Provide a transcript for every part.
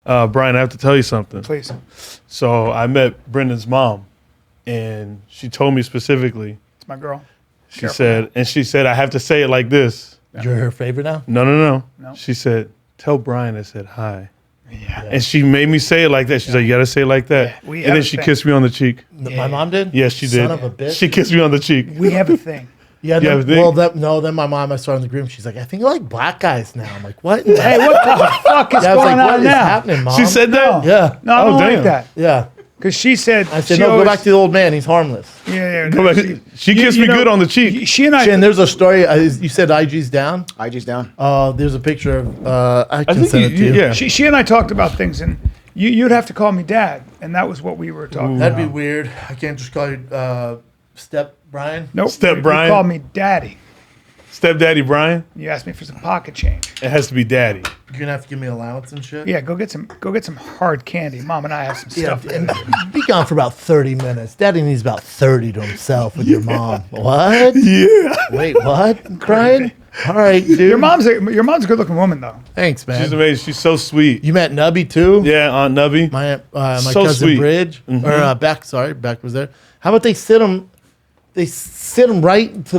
Bryan, I have to tell you something. Please. So I met Brendan's mom, and she told me specifically. It's my girl. She said, I have to say it like this. You're her favorite now? No. No. She said, tell Bryan I said hi. Yeah. And she made me say it like that. She's like, you got to say it like that. Yeah, and then she kissed me on the cheek. My mom did? Yes, she did. Son of a bitch. She kissed me on the cheek. We have a thing. Yeah, Yeah, then my mom, I saw her in the group. She's like, I think you like black guys now. I'm like, what? Hey, what the fuck is I was going like, what on is now? happening, Mom? She said that? Yeah. No, I don't like that. Yeah. Because she said, I said, no, go back to the old man. He's harmless. Yeah. Go back. She kissed me good on the cheek. She and I. And there's a story. You said IG's down? IG's down. There's a picture of, I can think send it to you. yeah. She and I talked about things, and you'd have to call me Dad, and that was what we were talking That'd about. be weird. I can't just call you Step Bryan. Nope. Step you Bryan. called me Daddy. Stepdaddy Bryan. You asked me for some pocket change. It has to be daddy. You're gonna have to give me allowance and shit. Yeah, go get some hard candy. Mom and I have some Yeah, stuff. and be gone for about 30 minutes. Daddy needs about 30 to himself with your mom. What? Yeah. Wait, what? Brian? All right, dude. Your mom's a good looking woman though. Thanks, man. She's amazing. She's so sweet. You met Nubby too? Yeah, Aunt Nubby. My So cousin sweet. Bridge or Beck was there. How about they sit him right to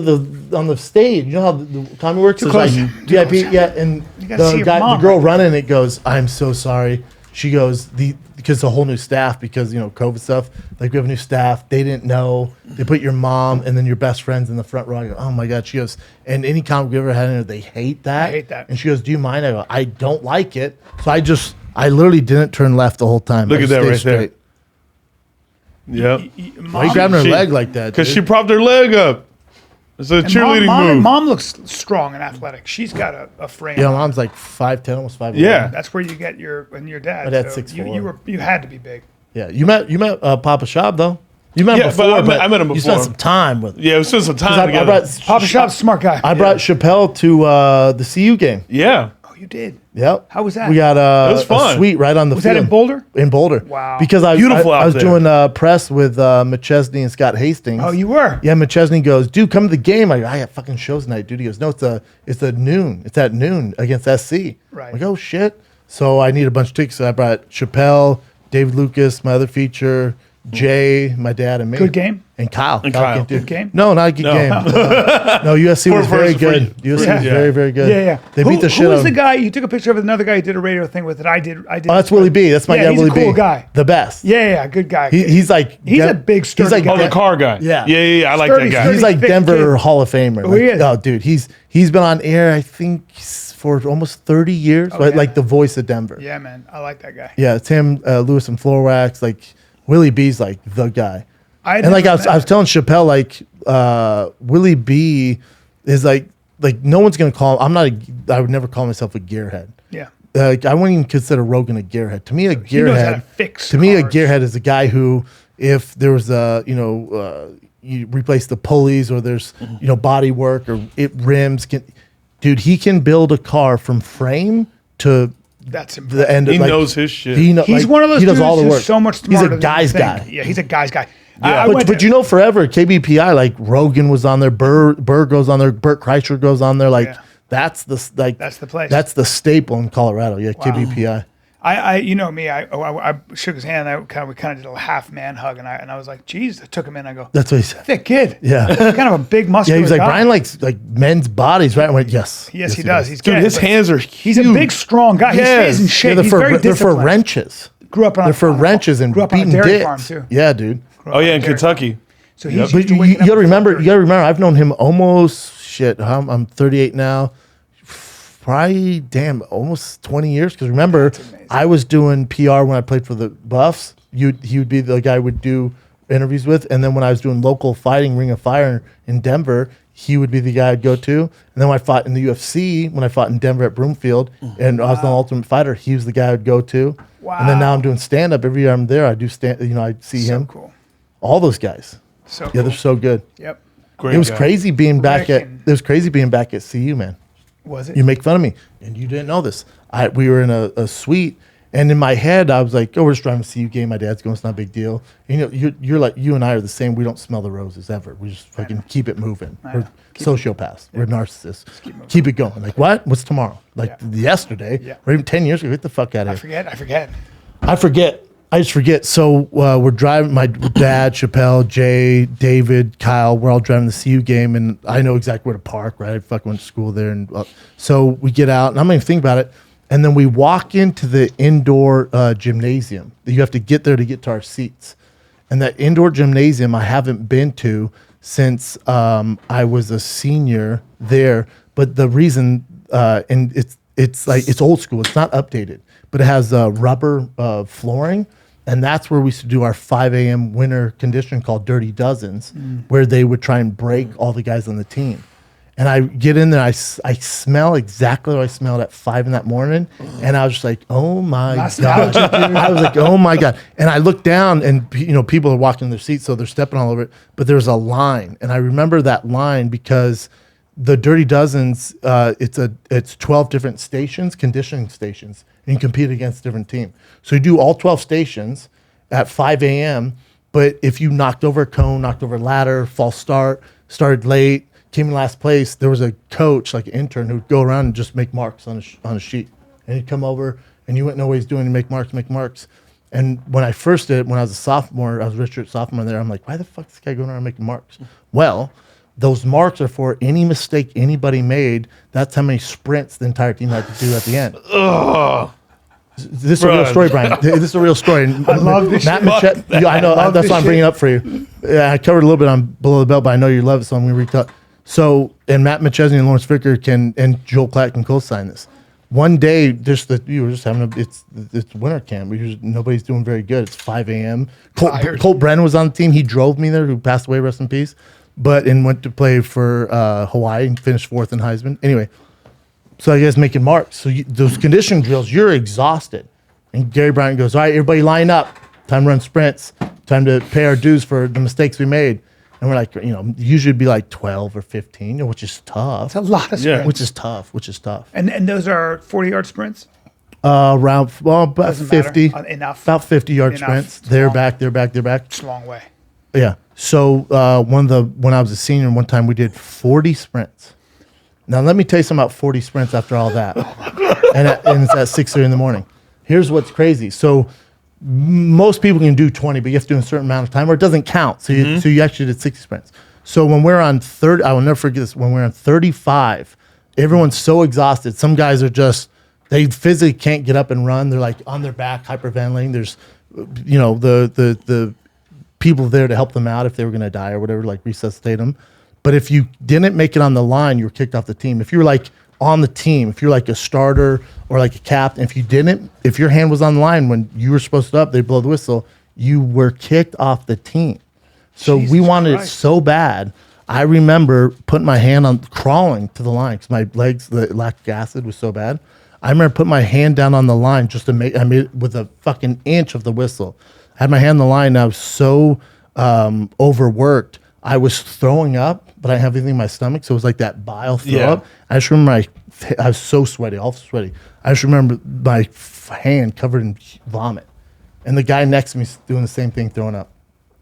on the stage. You know how the comedy works? It's close. like VIP, yeah. And gotta see the your guy, the mom girl right running it goes, "I'm so sorry." She goes, because the whole new staff, because COVID stuff. Like we have a new staff. They didn't know. They put your mom and then your best friends in the front row. I go, oh my god. She goes, and any comic we ever had in there, they hate that. I hate that. And she goes, do you mind? I go, I don't like it. So I literally didn't turn left the whole time. Look I at just that stayed right there. straight. Yep. Why are you grabbing her She- leg like that? Because dude? she propped her leg up. It's a cheerleading move. Mom looks strong and athletic. She's got a frame. Yeah, mom's like 5'10", almost 5'11". Yeah. That's where you get your dad. My dad's so 6'4". You had to be big. Yeah, you met Papa Shop though. You met him Yeah, before, but I met him You before. spent some time with him. Yeah, we spent some time I together. brought Papa Shop's a smart guy. I brought Shapel to the CU game. Yeah. Oh, you did. Yep. How was that? We got It was fun. a suite right on the Was field. that in Boulder? In Boulder. Wow. Because Beautiful I out was there. doing press with McChesney and Scott Hastings. Oh, you were. Yeah, McChesney goes, dude, come to the game. I got fucking shows tonight, dude. He goes, no, it's at noon. It's at noon against SC. Right. I'm like, oh shit. So I need a bunch of tickets. So I brought Chappelle, David Lucas, my other feature, Jay, my dad, and me. Good game? And Kyle. And Kyle. came too. Good game? No, not a good game. No, USC was very good. USC was Yeah. very, very good. Yeah. They beat the shit Who out was of the them. guy? You took a picture of another guy you did a radio thing with that I did. Oh, that's Willie B. That's my Yeah, guy, he's a Willie B. cool guy. The best. Yeah, good guy. He's like... He's a big, sturdy guy. Oh, the car guy. Yeah. Yeah. I like Sturdy, that guy. sturdy. He's like thick Denver kid. Hall of Famer. Oh, he Like, is. oh, dude, he's been on air, I think, for almost 30 years. Oh, yeah. Like the voice of Denver. Yeah, man. I like that guy. Yeah, it's him, Lewis and Floorwax. Like, Willie B's like the guy. And like I was telling Chappelle, like Willie B is like no one's gonna call him. I would never call myself a gearhead. Yeah. Like I wouldn't even consider Rogan a gearhead. To me, a knows how to gearhead. fix To me, a cars. gearhead is a guy who, if there was you replace the pulleys or there's body work or rims, dude, he can build a car from frame to That's the impressive. end. He Like, knows his shit. He's one of those He does dudes all the who's work. so much He's smarter a guy's than you think. guy. Yeah, he's a guy's guy. Yeah. But forever KBPI, like Rogan was on there, Burr goes on there, Burt Kreischer goes on there. Like Yeah. that's the place. That's the staple in Colorado. Yeah, KBPI. You know me. I shook his hand. We kind of did a half man hug, and I was like, "Geez!" I took him in. I go, That's what he said. "Thick kid." Yeah. kind of a big Yeah, muscular. he was like, guy. Bryan likes like men's bodies, right? I went, yes. Yes, he does. He's Dude, good, his but hands are He's a huge. big, strong guy. He stays in shape. Yeah, He's very they're for disciplined. wrenches. Grew up on. They're for wrenches and grew up on a beating dairy dicks. farm too. Yeah, dude. Oh, yeah, in Dairy Kentucky. So he's But used to you waking up gotta at remember. 4:30. You gotta remember. I've known him almost shit. I'm 38 now. Probably almost 20 years. Because remember, I was doing PR when I played for the Buffs. He would be the guy I would do interviews with, and then when I was doing local fighting, Ring of Fire in Denver, he would be the guy I'd go to. And then when I fought in the UFC, when I fought in Denver at Broomfield, and I was the Ultimate Fighter, he was the guy I'd go to. Wow. And then now I'm doing stand up. Every year I'm there, I do stand. I see So him. cool. All those guys. So Yeah, cool. they're so good. Yep. Great It was guy. crazy being back Rick at. and- It was crazy being back at CU, man. Was it? You make fun of me, and you didn't know this. We were in a suite, And in my head, I was like, "Oh, we're just driving to CU game. My dad's going. It's not a big deal." And, you're like, you and I are the same. We don't smell the roses ever. We just fucking keep it moving. We're sociopaths. We're narcissists. Keep it going. Like, what? What's tomorrow? Like yesterday, or even 10 years ago. Get the fuck out of here. I forget. I just forget. So we're driving. My dad, Shapel, Jay, David, Kyle. We're all driving the CU game, and I know exactly where to park. Right? I fucking went to school there, and so we get out, and I'm not even thinking about it. And then we walk into the indoor gymnasium. You have to get there to get to our seats. And that indoor gymnasium I haven't been to since I was a senior there. But the reason, and it's old school. It's not updated, but it has rubber flooring. And that's where we used to do our 5 a.m. winter conditioning called Dirty Dozens, where they would try and break all the guys on the team. And I get in there, I smell exactly what I smelled at 5 in that morning. And I was just like, oh my God. I was like, oh my God. And I looked down and, people are walking in their seats, so they're stepping all over it. But there's a line. And I remember that line because the Dirty Dozens, it's 12 different stations, conditioning stations. And you compete against a different team. So you do all 12 stations at 5 a.m. But if you knocked over a cone, knocked over a ladder, false start, started late, came in last place, there was a coach, like an intern, who'd go around and just make marks on a sheet. And he'd come over, and you wouldn't know what he's doing, and make marks. And when I first did it, when I was a sophomore, I was Richard sophomore there, I'm like, why the fuck is this guy going around making marks? Well, those marks are for any mistake anybody made. That's how many sprints the entire team had to do at the end. Ugh. This is a real story, Brian. This is a real story. I love this Matt shit. I know. That's why I'm bringing it up for you. Yeah, I covered a little bit on Below the Belt, but I know you love it, so I'm going to retell. So, and Matt McChesney and Lawrence Vicker and Joel Klatt can co-sign this. One day, you were just having it's winter camp. Nobody's doing very good. It's 5 a.m. Colt Brennan was on the team. He drove me there, who passed away, rest in peace. And went to play for Hawaii and finished 4th in Heisman. Anyway, so I guess making marks. So those conditioning drills, you're exhausted. And Gary Bryan goes, all right, everybody line up. Time to run sprints. Time to pay our dues for the mistakes we made. And we're like, usually it'd be like 12 or 15, which is tough. It's a lot of sprints. Which is tough. And those are 40-yard sprints? About 50. Enough. About 50-yard sprints. They're back. It's a long way. Yeah. So when I was a senior, one time we did 40 sprints. Now let me tell you something about 40 sprints after all that. and it's at 6:30 in the morning. Here's what's crazy. So most people can do 20, but you have to do a certain amount of time, or it doesn't count. So you actually did 60 sprints. So when we're on 30, I will never forget this. When we're on 35, everyone's so exhausted. Some guys are they physically can't get up and run. They're like on their back, hyperventilating. There's, the people there to help them out if they were going to die or whatever, like resuscitate them. But if you didn't make it on the line, you were kicked off the team. If you were like on the team, if you're like a starter or like a captain, if your hand was on the line when you were supposed to up, they blow the whistle, you were kicked off the team. So we wanted it so bad. I remember putting my hand on, crawling to the line because my legs, the lactic acid was so bad. I remember putting my hand down on the line just to I made it with a fucking inch of the whistle. I had my hand on the line and I was so overworked. I was throwing up, but I didn't have anything in my stomach. So it was like that bile throw up. I just remember I was so sweaty, all sweaty. I just remember my hand covered in vomit. And the guy next to me doing the same thing, throwing up.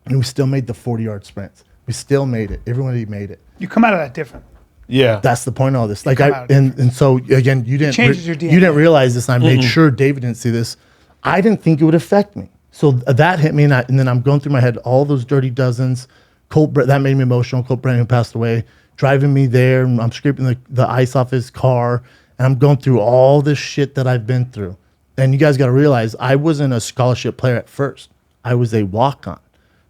And we still made the 40-yard sprints. We still made it. Everybody made it. You come out of that different. Yeah. That's the point of all this. Like and so again, you didn't realize this, and I made sure David didn't see this. I didn't think it would affect me. So that hit me, and then I'm going through my head all those Dirty Dozens. That made me emotional. Colt Brennan, who passed away, driving me there, and I'm scraping the ice off his car, and I'm going through all this shit that I've been through. And you guys got to realize, I wasn't a scholarship player at first. I was a walk-on.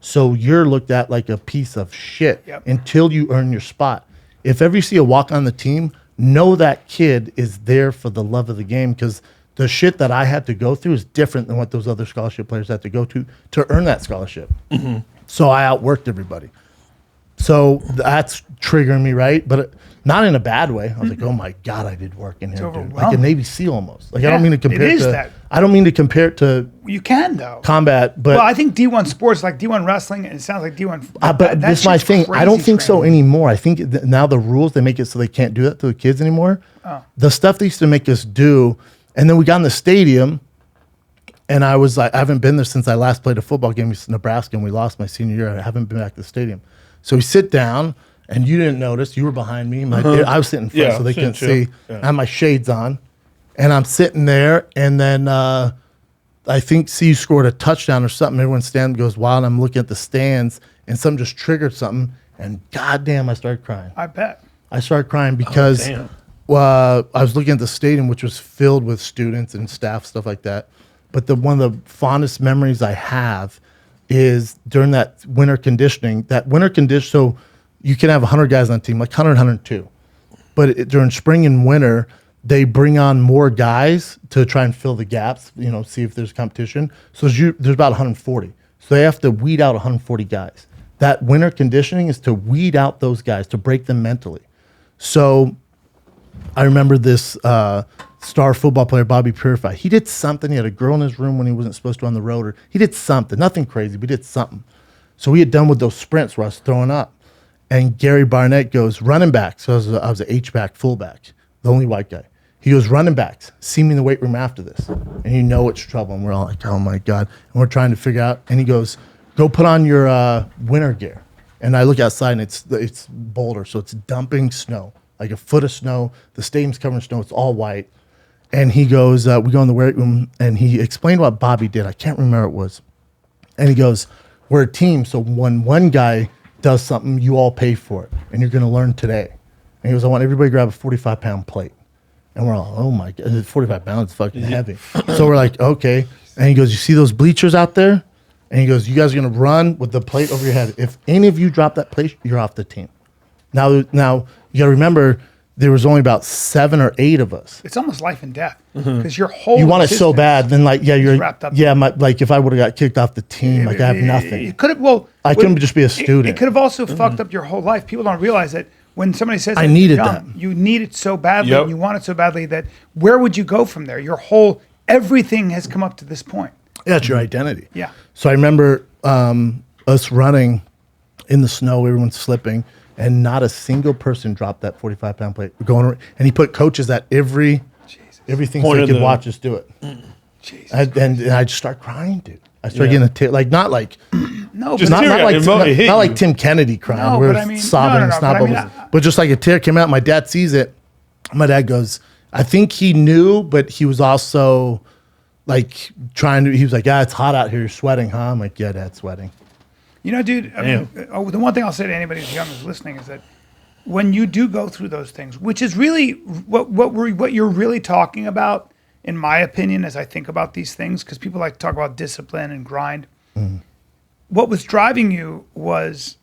So you're looked at like a piece of shit until you earn your spot. If ever you see a walk-on the team, know that kid is there for the love of the game, because the shit that I had to go through is different than what those other scholarship players had to go to earn that scholarship. Mm-hmm. So I outworked everybody. So that's triggering me, right? But not in a bad way. I was like, oh my God, I did work in here, dude. Like a Navy SEAL almost. Like I don't mean to compare it to I don't mean to compare it to you can though. Combat, but I think D1 sports, like D1 wrestling, and it sounds like D1 but this is my thing. I don't think so anymore. I think now the rules, they make it so they can't do that to the kids anymore. The stuff they used to make us do, and then we got in the stadium And I was like, I haven't been there since I last played a football game in Nebraska, and we lost my senior year. I haven't been back to the stadium. So we sit down, and you didn't notice. You were behind me. I was sitting in front, so they couldn't see. Yeah. I had my shades on, and I'm sitting there, and then I think CU scored a touchdown or something. Everyone standing goes wild. I'm looking at the stands, and something just triggered something, and goddamn, I started crying. I bet. I started crying because I was looking at the stadium, which was filled with students and staff, stuff like that. But one of the fondest memories I have is during that winter conditioning. So you can have 100 guys on a team, like 100, 102. But during spring and winter, they bring on more guys to try and fill the gaps, see if there's competition. So there's about 140. So they have to weed out 140 guys. That winter conditioning is to weed out those guys, to break them mentally. So I remember this star football player, Bobby Purify. He did something. He had a girl in his room when he wasn't supposed to on the road. Or he did something. Nothing crazy, but he did something. So we had done with those sprints where I was throwing up. And Gary Barnett goes, running back. So I was an H-back, fullback, the only white guy. He goes, running backs, see me in the weight room after this. And it's trouble. And we're all like, oh, my God. And we're trying to figure out. And he goes, go put on your winter gear. And I look outside, and it's Boulder, so it's dumping snow, like a foot of snow. The stadium's covered in snow. It's all white. And he goes, we go in the weight room, and he explained what Bobby did. I can't remember what it was. And he goes, we're a team, so when one guy does something, you all pay for it, and you're going to learn today. And he goes, I want everybody to grab a 45-pound plate. And we're all, oh, my God, 45 pounds is fucking heavy. So we're like, okay. And he goes, you see those bleachers out there? And he goes, you guys are going to run with the plate over your head. If any of you drop that plate, you're off the team. Now you got to remember, there was only about 7 or 8 of us. It's almost life and death because your whole you want it so bad, then you're wrapped up. Yeah, like if I would have got kicked off the team, I have nothing. It could have. Well, I couldn't just be a student. It could have also fucked up your whole life. People don't realize that when somebody says I needed that. You need it so badly, and you want it so badly that where would you go from there? Everything has come up to this point. Yeah, it's your identity. Yeah. So I remember us running in the snow, everyone's slipping, and not a single person dropped that 45-pound plate. We're going around, and he put coaches at everything so they could watch us do it. And I just start crying, dude. I started getting a tear, like not like no, just but not like Tim Kennedy crying. No, we're but I mean, sobbing, snot bubbles. But just like a tear came out. My dad sees it. My dad goes, I think he knew, but he was also like he was like, yeah, it's hot out here. You're sweating, huh? I'm like, yeah, Dad's sweating. Dude, I mean, the one thing I'll say to anybody who's young who's listening is that when you do go through those things, which is really what you're really talking about, in my opinion, as I think about these things, because people like to talk about discipline and grind. What was driving you was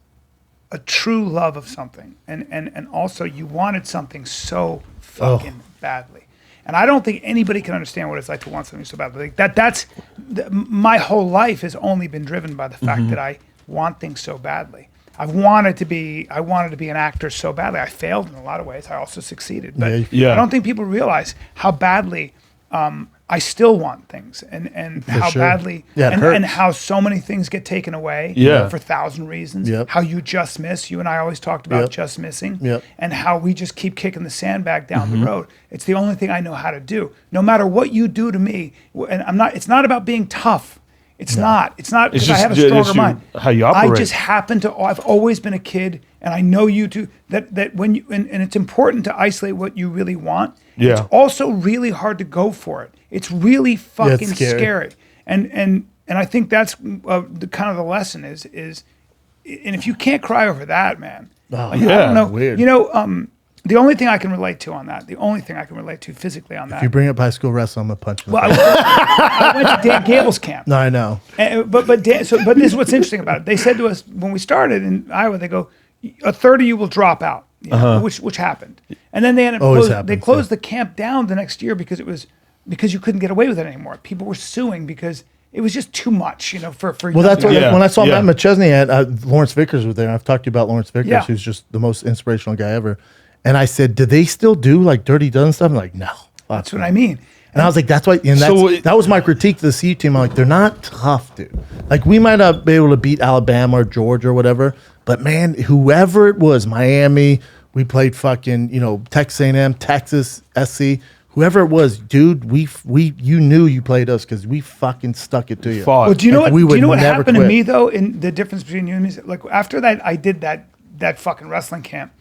a true love of something, and also you wanted something so fucking badly. And I don't think anybody can understand what it's like to want something so badly. Like my whole life has only been driven by the fact that I want things so badly. I wanted to be an actor so badly. I failed in a lot of ways. I also succeeded. But I don't think people realize how badly I still want things and how badly and how so many things get taken away for 1,000 reasons. How you just miss. You and I always talked about just missing and how we just keep kicking the sandbag down the road. It's the only thing I know how to do. No matter what you do to me, and it's not about being tough. It's not because I have a stronger mind. How you operate. I just happen to. I've always been a kid, and I know you too. That when you and it's important to isolate what you really want. Yeah. It's also really hard to go for it. It's really fucking scary. And I think that's the kind of the lesson is and if you can't cry over that, man. I don't know. Weird. The only thing I can relate to on that, the only thing I can relate to physically on that. If you bring up high school wrestling, I'm gonna punch you. Well, I went to Dan Gable's camp. No, I know. But this is what's interesting about it. They said to us when we started in Iowa, they go, a third of you will drop out, which happened, and then they closed the camp down the next year because you couldn't get away with it anymore. People were suing because it was just too much, for. Well, that's what when I saw Matt McChesney at Lawrence Vickers was there. And I've talked to you about Lawrence Vickers, who's just the most inspirational guy ever. And I said, do they still do like Dirty Dozen stuff? I'm like, no. That's what I mean. And I was like, that's why. And that was my critique to the CU team. I'm like, they're not tough, dude. Like, we might not be able to beat Alabama or Georgia or whatever, but man, whoever it was, Miami, we played fucking, Texas A&M, Texas, SC, whoever it was, dude, you knew you played us because we fucking stuck it to you. Fought. Well, do you know Like, what? we Do you know would what never happened to quit. me though? In the difference between you and me, like after that, I did that fucking wrestling camp.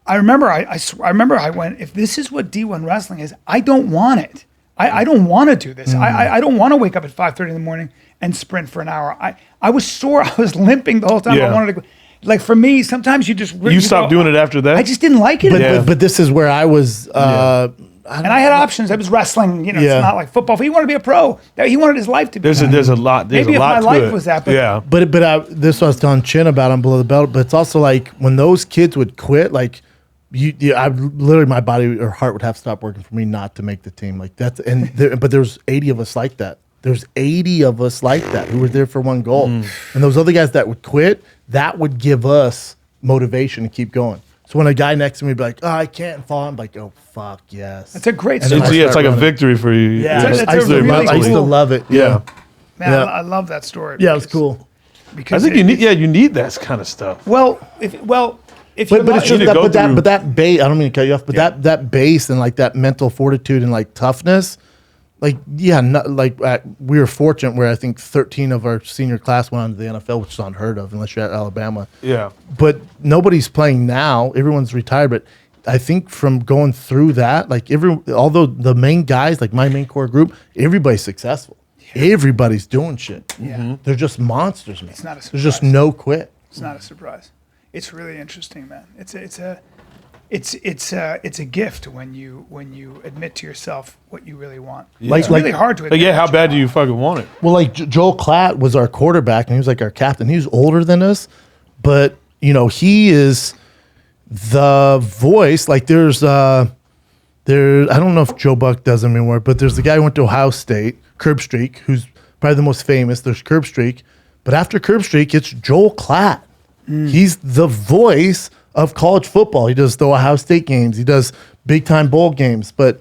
I remember I went. If this is what D1 wrestling is, I don't want it. I don't want to do this. I don't want to wake up at 5:30 in the morning and sprint for an hour. I was sore. I was limping the whole time. I Yeah. wanted to. Like for me, sometimes you just You stopped doing it after that? I just didn't like it. But this is where I was. And I had options. I was wrestling. You know, Yeah. it's not like football. If he wanted to be a pro, he wanted his life to be. There's a lot. There's Maybe a if lot my to life it. was that, but- yeah. But this is what I was telling Chin about on Below the Belt. But it's also like when those kids would quit, like I literally my body or heart would have to stop working for me not to make the team. Like that's but there's 80 of us like that. There's 80 of us like that who were there for one goal, and those other guys that would quit, that would give us motivation to keep going. So when a guy next to me would be like, "Oh, I can't fall," I'm like, "Oh fuck yes." That's a great And then story. I It's start like a running. victory for you. Yeah. It's- That's I used to really love- I used to cool. love it. Yeah. Man, Yeah. I love that story. Yeah, it was because- cool. Because I think you need that kind of stuff. if you're But it's You just need to that, go through- but that base. I don't mean to cut you off, but that base and like that mental fortitude and like toughness, like we were fortunate where I think 13 of our senior class went on to the NFL, which is unheard of unless you're at Alabama. Yeah. But nobody's playing now. Everyone's retired. But I think from going through that, like although the main guys, like my main core group, everybody's successful. Everybody's doing shit. Yeah. They're just monsters, man. It's not a There's just surprise. no quit. It's not a surprise. It's really interesting, man. It's a gift when you admit to yourself what you really want. Like- It's really like- hard to admit. Like, yeah, how what bad do want. you fucking want it? Well, like Joel Klatt was our quarterback, and he was like our captain. He was older than us, but he is the voice. Like there. I don't know if Joe Buck does them anymore, but there's the guy who went to Ohio State, Curb Streak, who's probably the most famous. There's Curb Streak, but after Curb Streak, it's Joel Klatt. He's the voice of college football. He does the Ohio State games. He does big time bowl games, but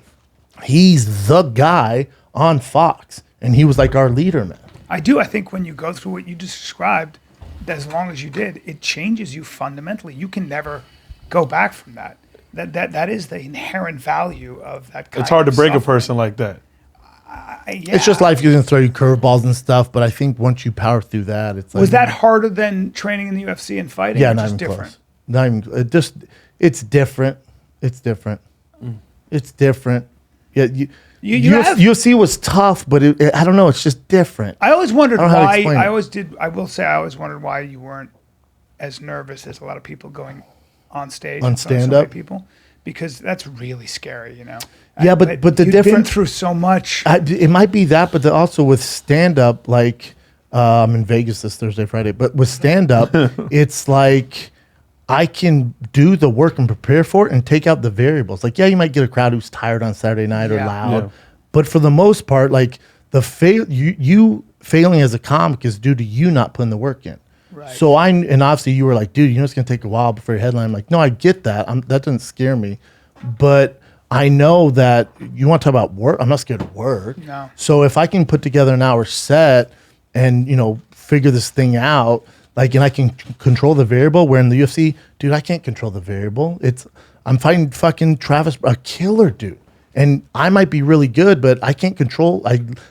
he's the guy on Fox, and he was like our leader, man. I do. I think when you go through what you just described, as long as you did, it changes you fundamentally. You can never go back from that. That is the inherent value of that kind It's hard to of break a suffering. person like that. Yeah. It's just life going to throw you curveballs and stuff, but I think once you power through that, it's like Was that harder than training in the UFC and fighting? yeah, or not just even different? close. Not even it's different. It's different. It's different. Yeah, UFC was tough, but I don't know. It's just different. I always wondered I don't know how to why. explain it. I will say I always wondered why you weren't as nervous as a lot of people going on stage On in front of so stand-up? many people, because that's really scary, Yeah, but the you've been difference- through so much. It might be that, but also with stand up, like I'm in Vegas this Thursday, Friday. But with stand up, it's like I can do the work and prepare for it and take out the variables. Like, yeah, you might get a crowd who's tired on Saturday night or Yeah. loud, Yeah. but for the most part, like you failing as a comic is due to you not putting the work in. Right. So and obviously you were like, dude, it's going to take a while before your headline. I'm like, no, I get that. That doesn't scare me, but I know that you want to talk about work. I'm not scared of work. No. So if I can put together an hour set and figure this thing out, like, and I can control the variable. Where in the UFC, dude, I can't control the variable. I'm fighting fucking Travis, a killer dude, and I might be really good, but I can't control.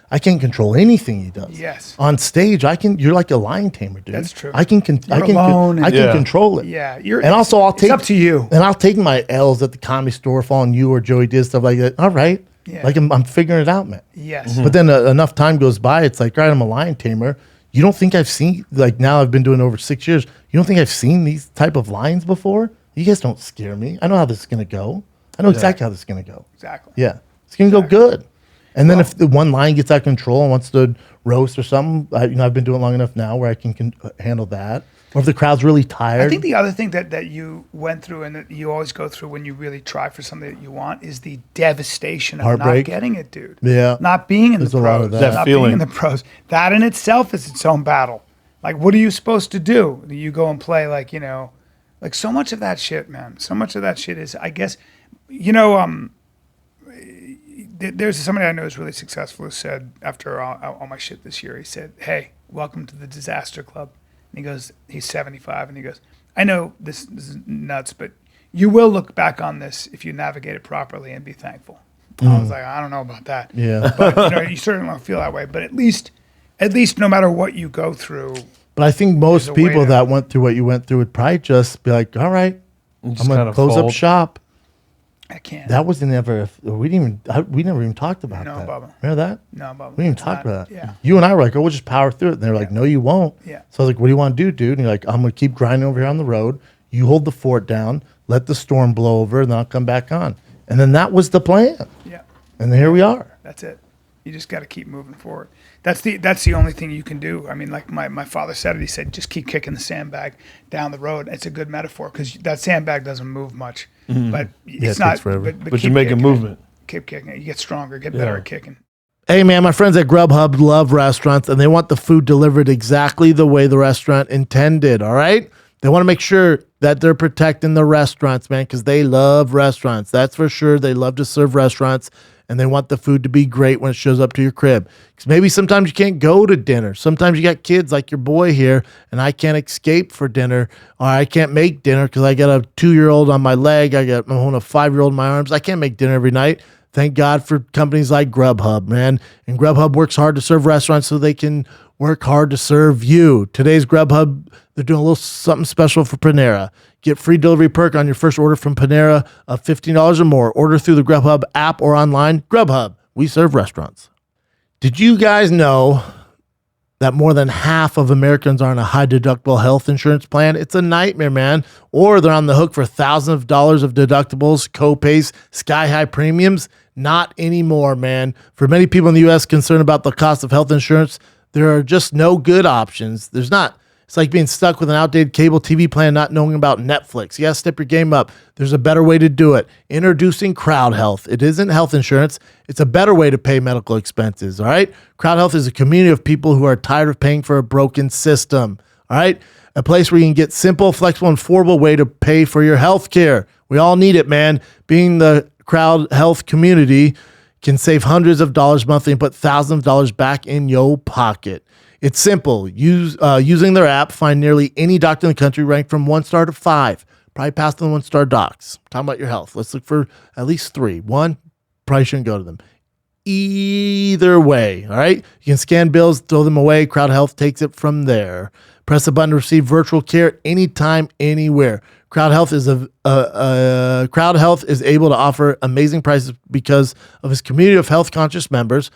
I can't control anything he does. Yes. On stage, I can. You're like a lion tamer, dude. That's true. I can. I can. alone I and- can Yeah. control it. Yeah, And also, I'll it's take up to you. and I'll take my L's at the Comedy Store, following you or Joey did stuff like that. All right. Yeah. Like I'm figuring it out, man. Yes. But then enough time goes by, it's like, all right, I'm a lion tamer. You don't think I've seen, like now I've been doing it over 6 years. You don't think I've seen these type of lines before? You guys don't scare me. I know how this is going to go. I know exactly how this is going to go. Exactly. Yeah. It's going to go good. And then if the one line gets out of control and wants to roast or something, I've been doing it long enough now where I can handle that. Or if the crowd's really tired. I think the other thing that you went through and that you always go through when you really try for something that you want is the devastation of Heartbreak. not getting it, dude. Yeah. Not being in There's the a pros. lot of that. That Not feeling. being in the pros. That in itself is its own battle. Like, what are you supposed to do? You go and play like so much of that shit, man. So much of that shit is, I guess, there's somebody I know who's really successful who said after all my shit this year, he said, "Hey, welcome to the disaster club." And he goes, he's 75, and he goes, "I know this is nuts, but you will look back on this if you navigate it properly and be thankful." I was like, I don't know about that. Yeah. But you certainly don't feel that way. But at least no matter what you go through. But I think most There's a way people to- that went through what you went through would probably just be like, all right, I'm Just going kinda to close up fold. shop. I can't. That was never, we never even talked about No, that. Bubba. Remember that? No, Bubba. We didn't it's talk not- about that. Yeah. You and I were like, oh, we'll just power through it. And they were like, no, you won't. Yeah. So I was like, what do you want to do, dude? And you're like, I'm going to keep grinding over here on the road. You hold the fort down, let the storm blow over, and then I'll come back on. And then that was the plan. Yeah. And here we are. That's it. You just got to keep moving forward. That's the only thing you can do. I mean, like my father said it. He said, just keep kicking the sandbag down the road. It's a good metaphor because that sandbag doesn't move much, but it it's not. takes forever. But keep you're making kicking it. movement. Keep kicking it. You get stronger. Get better at kicking. Hey, man, my friends at Grubhub love restaurants, and they want the food delivered exactly the way the restaurant intended, all right? They want to make sure that they're protecting the restaurants, man, because they love restaurants. That's for sure. They love to serve restaurants, and they want the food to be great when it shows up to your crib. Because maybe sometimes you can't go to dinner. Sometimes you got kids like your boy here, and I can't escape for dinner, or I can't make dinner because I got a 2-year-old on my leg. I got a 5-year-old in my arms. I can't make dinner every night. Thank God for companies like Grubhub, man. And Grubhub works hard to serve restaurants so they can work hard to serve you. Today's Grubhub, they're doing a little something special for Panera. Get free delivery perk on your first order from Panera of $15 or more. Order through the Grubhub app or online. Grubhub, we serve restaurants. Did you guys know that more than half of Americans are on a high deductible health insurance plan? It's a nightmare, man. Or they're on the hook for thousands of dollars of deductibles, co-pays, sky-high premiums. Not anymore, man. For many people in the U.S. concerned about the cost of health insurance, there are just no good options. There's not. It's like being stuck with an outdated cable TV plan, not knowing about Netflix. You got to step your game up. There's a better way to do it. Introducing Crowd Health. It isn't health insurance. It's a better way to pay medical expenses, all right? Crowd Health is a community of people who are tired of paying for a broken system, all right? A place where you can get simple, flexible, and affordable way to pay for your health care. We all need it, man. Being the Crowd Health community can save hundreds of dollars monthly and put thousands of dollars back in your pocket. It's simple. Using their app, find nearly any doctor in the country ranked from 1 star to 5. Probably past the 1-star docs. Talking about your health. Let's look for at least 3. 1, probably shouldn't go to them. Either way, all right? You can scan bills, throw them away. Crowd Health takes it from there. Press a button to receive virtual care anytime, anywhere. Crowd Health is able to offer amazing prices because of its community of health-conscious members.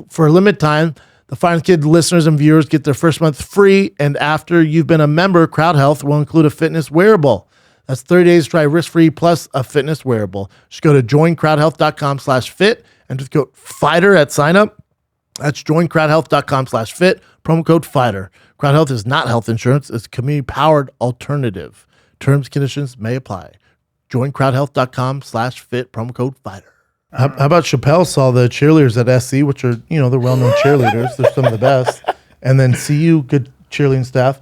For a limited time, the Fine Kid listeners and viewers get their first month free, and after you've been a member, Crowd Health will include a fitness wearable. That's 30 days to try risk-free plus a fitness wearable. Just go to joincrowdhealth.com/fit and just go FIGHTER at sign-up. That's joincrowdhealth.com/fit, promo code FIGHTER. Crowd Health is not health insurance. It's a community-powered alternative. Terms and conditions may apply. Joincrowdhealth.com/fit, promo code FIGHTER. How about Shapel saw the cheerleaders at SC, which are, they're well-known cheerleaders. They're some of the best. And then CU, good cheerleading staff.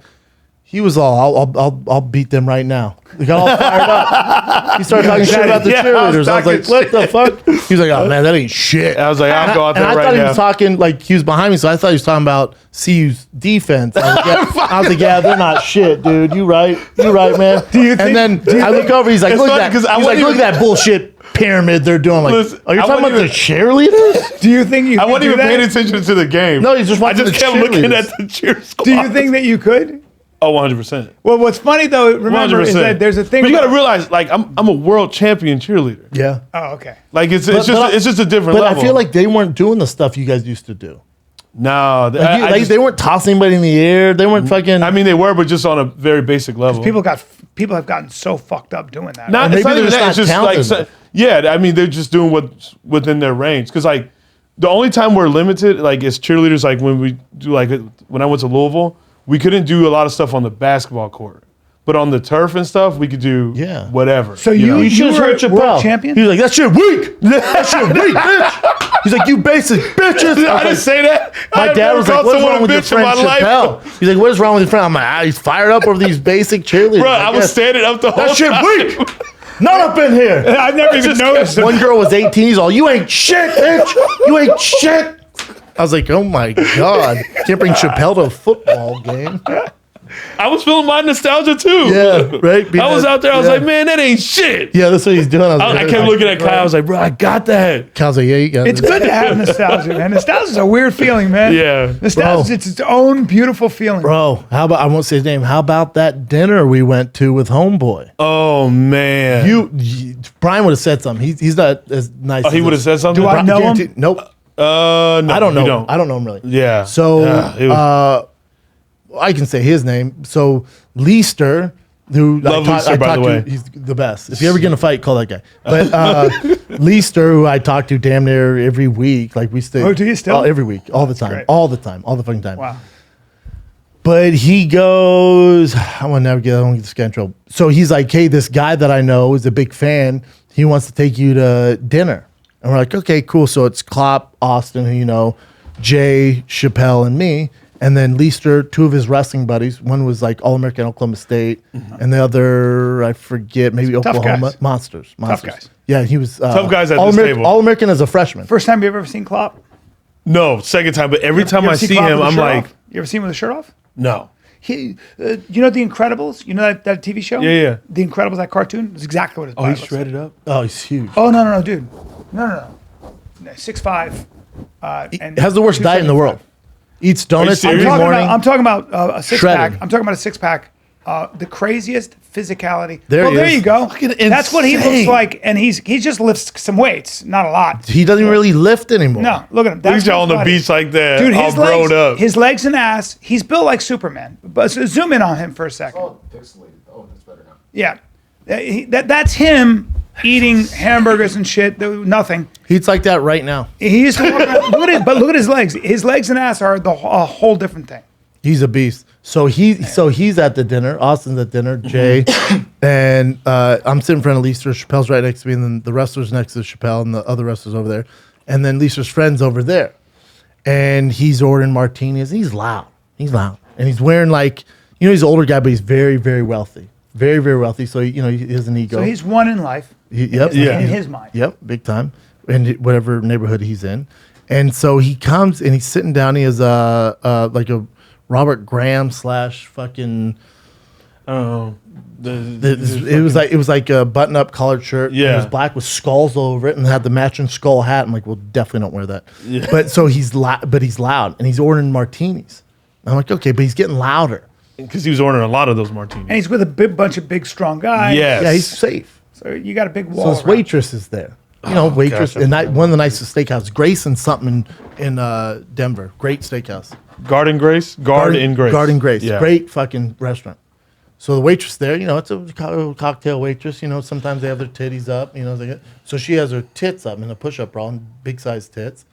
He was I'll beat them right now. They got all fired up. He started talking shit about the cheerleaders. I was like, what the fuck? He was like, oh, man, that ain't shit. I was like, I'll go out there and I right thought now. he was talking, like, he was behind me, so I thought he was talking about CU's defense. I was like, yeah, they're not shit, dude. You right, man. And then I look over, he's like, look at that bullshit pyramid they're doing. Like, Listen, are you talking about the cheerleaders? Do you think you? I wasn't even paying attention to the game. No, he's just I watching just the kept looking cheerleaders. at the cheer squad. Do you think that you could? Oh, 100%. Well, what's funny though, remember, is that there's a thing. But you got to realize, like, I'm a world champion cheerleader. Yeah. Oh, okay. Like, it's just a different But level. I feel like they weren't doing the stuff you guys used to do. No, They weren't tossing anybody in the air. They weren't fucking. I mean, they were, but just on a very basic level. People have gotten so fucked up doing that. Not, Or it's maybe not even they're that. just It's just not like, talented. yeah, I mean, they're just doing what's within their range. Because, like, the only time we're limited, like, as cheerleaders, like, when we do, like, when I went to Louisville, we couldn't do a lot of stuff on the basketball court. But on the turf and stuff, we could do whatever. So know? you should were have heard world Chappelle. champion? He was like, that shit weak. That shit weak, bitch. He's like, you basic bitches. I didn't say that. My dad was like, what's wrong with your friend Chappelle? He's like, what is wrong with your friend? I'm like, he's fired up over these basic cheerleaders. Bro, I was standing up the whole that shit time. weak. Not up in here. I've never even noticed. One girl was 18. He's all, you ain't shit, bitch. You ain't shit. I was like, oh my God. Can't bring Chappelle to a football game. I was feeling my nostalgia too. Yeah, right. I was out there. I was like, man, that ain't shit. Yeah, that's what he's doing. I kept looking at Kyle. I was like, bro, I got that. Kyle's like, yeah, you got It's it. good to have nostalgia, man. Nostalgia's a weird feeling, man. Yeah. Nostalgia, it's its own beautiful feeling. Bro, how about, I won't say his name. How about that dinner we went to with Homeboy? Oh man. Brian would have said something. He's not as nice. Oh, he would have said something. Do I know him? Guaranteed- Nope. No, I don't know. you don't. I don't know him really. Yeah. So it was- I can say his name. So Leister, who Love Leister, by the way. to, he's the best. If you ever get in a fight, call that guy. But Leister, who I talk to damn near every week, like we stay. Oh, do you still? Every week, all the time, Great. all the time, all the fucking time. Wow. But he goes, I want to navigate, I don't get this guy in trouble. So he's like, hey, this guy that I know is a big fan. He wants to take you to dinner. And we're like, okay, cool. So it's Klopp, Austin, who you know, Jay, Shapel, and me. And then Leister, two of his wrestling buddies. One was like All-American Oklahoma State. And the other, I forget, maybe Tough Oklahoma. guys. Monsters. guys. Yeah, he was. Tough guys at this All-American, table. All-American as a freshman. First time you've ever seen Klopp? No, second time. But every time You I ever see Klopp him, with the I'm shirt like, off? You ever seen him with a shirt off? no. You know The Incredibles? You know that TV show? Yeah. The Incredibles, that cartoon? It's exactly what his Oh, body he's looks like. shredded up. Oh, he's huge. Oh, no, dude. No. 6'5". And Has the worst diet in the 275. world. Eats donuts Are you every serious? morning. I'm talking about a six Shredded. pack. I'm talking about a six pack. The craziest physicality. There he there is. you go. Fucking That's what he looks insane. like, and he just lifts some weights, not a lot. He doesn't really lift anymore. No, look at him. Look That's at y'all on the what's funny. beach like that, Dude, all grown up. his legs and ass. He's built like Superman. But so zoom in on him for a second. Oh, pixelated. Oh, that's better now. Yeah, that's him eating hamburgers and shit. Nothing. He eats like that right now. He used to walk around, look at his legs. His legs and ass are a whole different thing. He's a beast. So he's at the dinner. Austin's at dinner. Jay, and I'm sitting in front of Leister. Chappelle's right next to me, and then the wrestler's next to Chappelle, and the other wrestlers over there, and then Leister's friend's over there, and he's ordering martinis. He's loud. And he's wearing like, you know, he's an older guy, but he's very, very wealthy, very, very wealthy. So he has an ego. So he's one in life. Yep. In his mind. Yep, big time. In whatever neighborhood he's in. And so he comes and he's sitting down. He has like a Robert Graham / fucking. It was like a button up collared shirt. Yeah. It was black with skulls all over it and had the matching skull hat. I'm like, well, definitely don't wear that. Yeah. But so he's loud and he's ordering martinis. I'm like, okay, but he's getting louder. Because he was ordering a lot of those martinis. And he's with a bunch of big, strong guys. Yes. Yeah, he's safe. So you got a big So wall. this around. waitress is there. You know, waitress, gosh, and one of the nicest steakhouses. Grayson something in Denver. Great steakhouse. Garden Grace? Garden Grace. Garden Grace. Yeah. Great fucking restaurant. So the waitress there, you know, it's a cocktail waitress. You know, sometimes they have their titties up. You know, so she has her tits up in a push-up bra, and big size tits.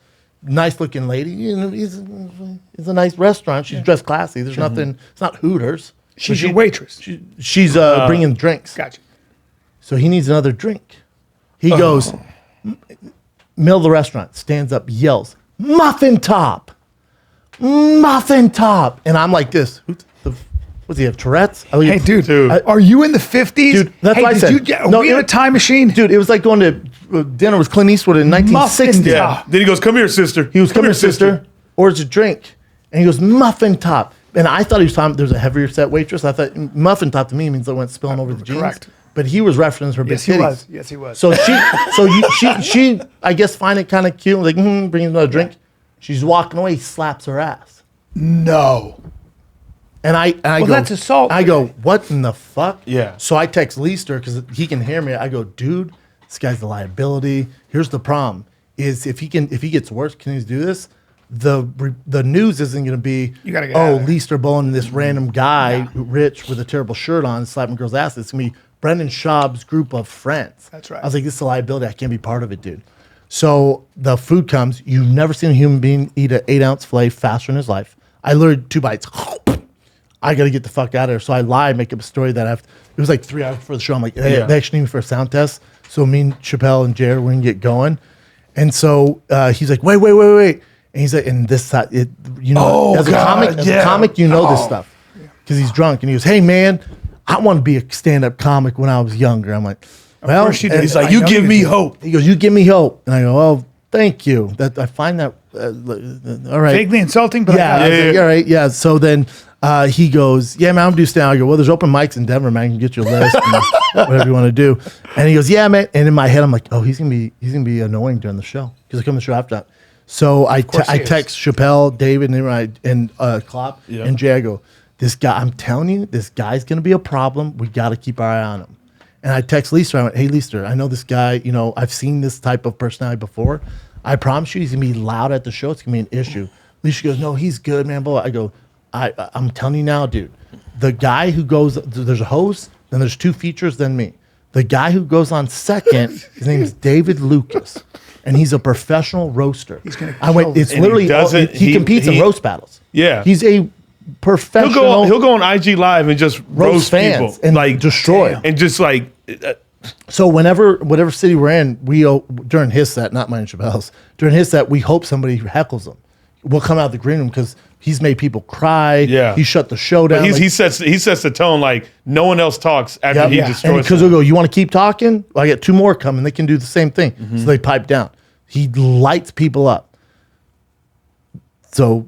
Nice looking lady. You know, it's a nice restaurant. She's dressed classy. There's nothing. It's not Hooters. She's your waitress. She's bringing drinks. Gotcha. So he needs another drink. He goes, middle of the restaurant, stands up, yells, muffin top. And I'm like this. What's he have, Tourette's? Hey, dude, Dude. are you in the 50s? Dude, that's hey, what I said. Are we in a time machine? Dude, it was like going to dinner with Clint Eastwood in 1960. Muffin Yeah. top. Then he goes, come here, sister. He was, come here, sister. Orders a drink. And he goes, muffin top. And I thought he was talking, there's a heavier set waitress. I thought muffin top to me means it went spilling over the jeans. Correct. But he was referencing her big Yes, he titties. was. Yes, he was. So she, I guess, find it kind of cute. Like, bring another drink. She's walking away. He slaps her ass. No. And I Well, go, that's assault. I go, what in the fuck? Yeah. So I text Leister because he can hear me. I go, dude, this guy's the liability. Here's the problem: is if he gets worse, can he do this? The news isn't going to be, You gotta get out of there. Leister Bowen, this random guy, rich with a terrible shirt on, slapping girls' ass. It's going to be Brendan Schaub's group of friends. That's right. I was like, this is a liability. I can't be part of it, dude. So the food comes. You've never seen a human being eat an 8-ounce filet faster in his life. I literally 2 bites. I got to get the fuck out of there. So I lie, make up a story that it was like 3 hours before the show. I'm like, hey, Yeah. they actually need me for a sound test. So me and Chappelle and Jared, we're going to get going. And so he's like, wait. And he's like, and this, you know, as a comic, you know this stuff. Because he's drunk. And he goes, hey, man, I want to be a stand-up comic when I was younger. I'm like, well. course you did. and He's like, you give me hope. He goes, you give me hope. And I go, oh, thank you. That I find that, all right. Vaguely insulting, but Yeah, I got it. I was like, all right, yeah. So then He goes, yeah, man, I'm due now. I go, well, there's open mics in Denver, man. I can get you a list and whatever you want to do. And he goes, yeah, man. And in my head, I'm like, oh, he's gonna be annoying during the show because I come to the show after that. So I text Shapel, David, and Klopp and Jay. I go, this guy, I'm telling you, this guy's gonna be a problem. We got to keep our eye on him. And I text Lisa. I went, hey, Lisa, I know this guy. You know, I've seen this type of personality before. I promise you, he's gonna be loud at the show. It's gonna be an issue. Lisa goes, no, he's good, man. Blah. I go, I'm telling you now, dude. The guy who goes, there's a host, then there's 2 features, then me. The guy who goes on second, his name is David Lucas, and he's a professional roaster. He's gonna. It's literally he competes in roast battles. Yeah, he's a professional. He'll go on IG Live and just roast fans people and like destroy and just like. So whatever city we're in, during his set, not mine and Chappelle's, during his set, we hope somebody heckles him. We'll come out of the green room because he's made people cry. Yeah, he shut the show down. But he sets the tone like no one else talks after he destroys. Because we'll go, you want to keep talking? Well, I get 2 more coming. They can do the same thing. So they pipe down. He lights people up. So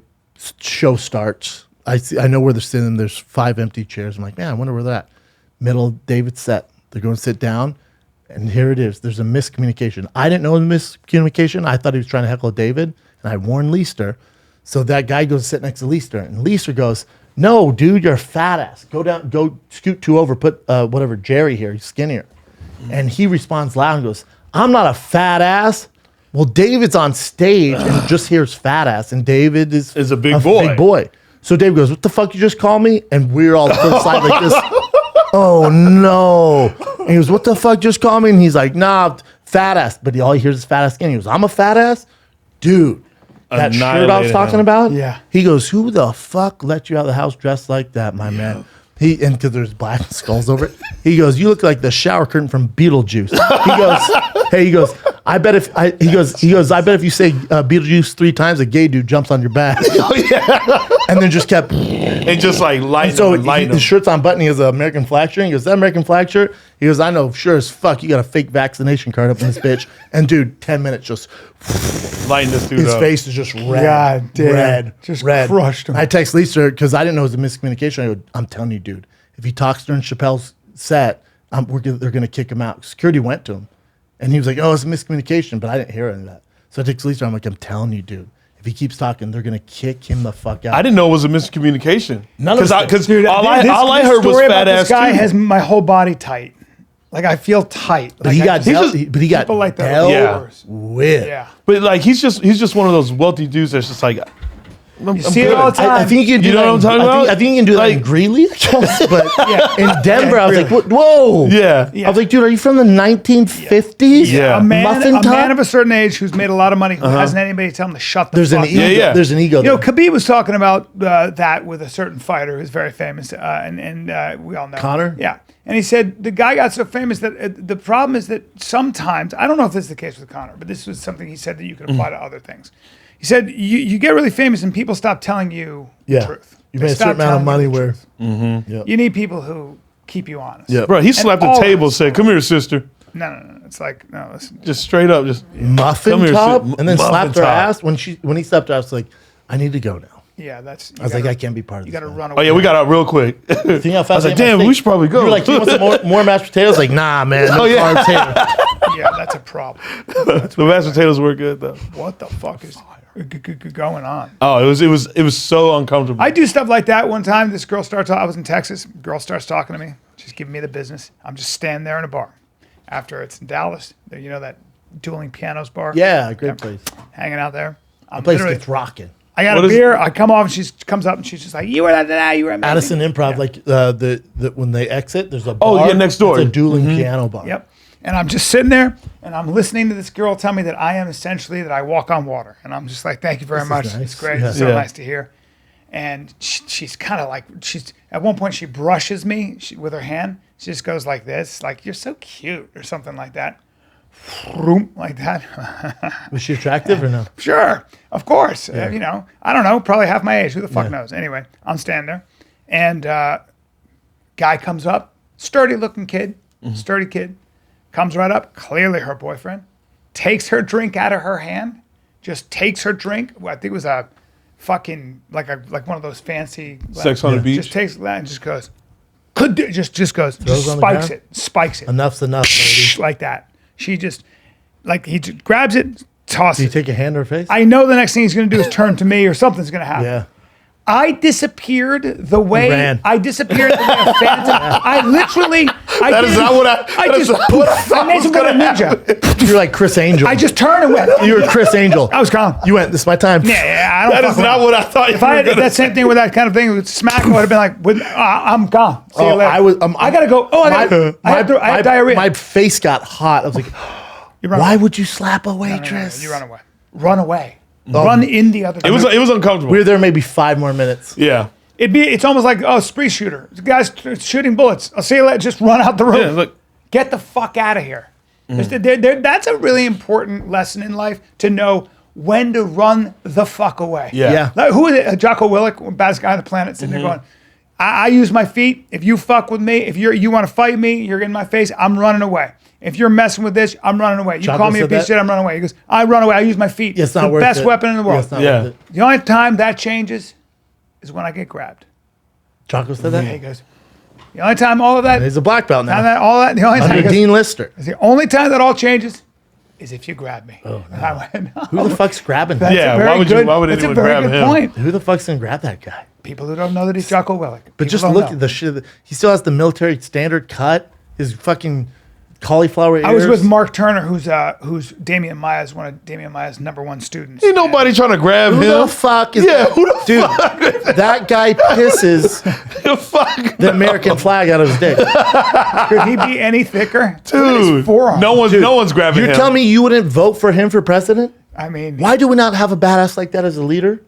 show starts. I know where they're sitting. There's 5 empty chairs. I'm like, man, I wonder where they're at. Middle of David's set. They're going to sit down, and here it is. There's a miscommunication. I didn't know the miscommunication. I thought he was trying to heckle David, and I warned Leister. So that guy goes to sit next to Leister, and Leister goes, no, dude, you're a fat ass. Go scoot 2 over, put whatever, Jerry here, he's skinnier. And he responds loud and goes, I'm not a fat ass. Well, David's on stage and just hears fat ass, and David is a big boy. So Dave goes, what the fuck you just call me? And we're all to the side like this. Oh, no. And he goes, what the fuck just call me? And he's like, nah, fat ass. But all he hears is fat ass skin. He goes, I'm a fat ass? Dude, that shirt I was talking about? Yeah. He goes, who the fuck let you out of the house dressed like that, my man? And because there's black skulls over it. He goes, you look like the shower curtain from Beetlejuice. He goes, I bet if you say Beetlejuice 3 times, a gay dude jumps on your back. Oh, yeah. And then just kept and just like lighting. So his shirt's unbuttoned. He has an American flag shirt. He goes, that American flag shirt? He goes, I know, sure as fuck, you got a fake vaccination card up in this bitch. And dude, 10 minutes just lighting this dude his up. face is just red. God damn. Red. Crushed him. I text Lisa because I didn't know it was a miscommunication. I go, I'm telling you, dude, if he talks during Chappelle's set, they're going to kick him out. Security went to him. And he was like, oh, it's a miscommunication. But I didn't hear any of that. So I text Lisa. I'm like, I'm telling you, dude. If he keeps talking, they're gonna kick him the fuck out. I didn't know it was a miscommunication. None of it. Because all I heard was fat ass. This guy has my whole body tight. Like I feel tight. But he got people like that. dealt with. Yeah. But like he's just one of those wealthy dudes that's just like. You see it all the time. I think you can do You know that. what I'm talking about? I think you can do that in Greeley, I guess. But in Denver, I was like, whoa. Yeah. I was like, dude, are you from the 1950s? Yeah. A man of a certain age who's made a lot of money who hasn't anybody tell him to shut the fuck up. There's an ego. You know, Khabib was talking about that with a certain fighter who's very famous, and we all know Conor? Yeah. And he said the guy got so famous that the problem is that sometimes, I don't know if this is the case with Conor, but this was something he said that you could apply to other things. He said you get really famous and people stop telling you the truth. You made a certain amount of money where you need people who keep you honest. Yeah. Bro, he slapped the table and said, come here, sister. No. It's like, no, listen. Just straight up, just muffin come top, here, and then slapped her top. ass when he slapped her. I was like, I need to go now. Yeah, that's. I was like, I can't be part of this. You got to run Oh away. yeah, we got out real quick. See how fast I was like, damn, we should probably go. You were like, do you want some more mashed potatoes? Like, nah, man. No carbs here. Yeah, that's a problem. The mashed potatoes were good though. What the fuck is going on? Oh, it was so uncomfortable. I do stuff like that. One time, this girl I was in Texas. Girl starts talking to me. She's giving me the business. I'm just standing there in a bar. After it's in Dallas, you know that dueling pianos bar? Yeah, great place. Hanging out there. The place gets rocking. I got a beer. I come off and she comes up and she's just like, you were that, you were amazing. Addison Improv, like the when they exit, there's a bar. Oh, yeah, next door. It's a dueling piano bar. Yep. And I'm just sitting there and I'm listening to this girl tell me that I am essentially that I walk on water. And I'm just like, thank you very much. Nice. It's great. Yeah. It's so nice to hear. And she's kind of like, at one point she brushes me with her hand. She just goes like this, like, you're so cute or something like that. Like that. Was she attractive or no? Sure. Of course. You know, I don't know, probably half my age. Who the fuck knows? Anyway, I'm standing there. And guy comes up, sturdy looking kid, sturdy kid. Comes right up, clearly her boyfriend, takes her drink out of her hand, just takes her drink. I think it was a fucking like one of those fancy Sex on the beach. Just takes that and just goes, just goes, just on the spikes ground? spikes it Enough's enough, lady. like that. She just like he just grabs it, tosses. Do you it. take your hand to her face? I know the next thing he's going to do is turn to me or something's going to happen. yeah. I disappeared the way ran. I disappeared the way a phantom. I literally. That is not what I just not what I thought I made was some kind of gonna ninja. You're like Chris Angel. I just turned and went. You were Chris Angel. I was gone. You went, this is my time. Yeah, I don't. That fuck is with not him. what I thought. If I had that same thing with that kind of thing with smack, I would have been like, I'm gone. See you Oh, later. I gotta go. Oh, I had diarrhea. My face got hot. I was like, You run why away. would you slap a No, no, no, waitress? you run away. Run away. Run in the other. It was uncomfortable. We were there maybe 5 more minutes. Yeah. It's almost like spree shooter. The guy's shooting bullets. I'll see you later. Just run out the room. Yeah. Look. Get the fuck out of here. That's a really important lesson in life to know when to run the fuck away. Yeah. Yeah. Like, who is it? Jocko Willink, baddest guy on the planet, sitting there going, I use my feet. If you fuck with me, if you want to fight me, you're in my face, I'm running away. If you're messing with this, I'm running away. You Jocko call me a said piece of that? shit, I'm running away. He goes, I run away. I use my feet. Yeah, it's not the worth best it. weapon in the Yeah, world. it's not Yeah. worth it. The only time that changes is when I get grabbed. Jocko said that? He goes, the only time all of that, He's a black belt now. the only time, Under he goes, Dean Lister. the only time that all changes is if you grab me. Oh, no. I went, no. Who the fuck's grabbing him? That's Yeah, a very why would good, anyone that's a very grab good him? point. Who the fuck's gonna grab that guy? People who don't know that he's Jocko Willink. But just look at the shit. He still has the military standard cut. His fucking cauliflower ears. I was with Mark Turner, who's Damian Maya's one of Damian Maya's #1 students. Ain't nobody trying to grab Who him. the fuck is Yeah, who the dude? fuck? That guy pisses The fuck? the American flag out of his dick. Could he be any thicker? Look at his Dude, forearm. no one's grabbing You're him. telling me you wouldn't vote for him for president? I mean, Why do we not have a badass like that as a leader?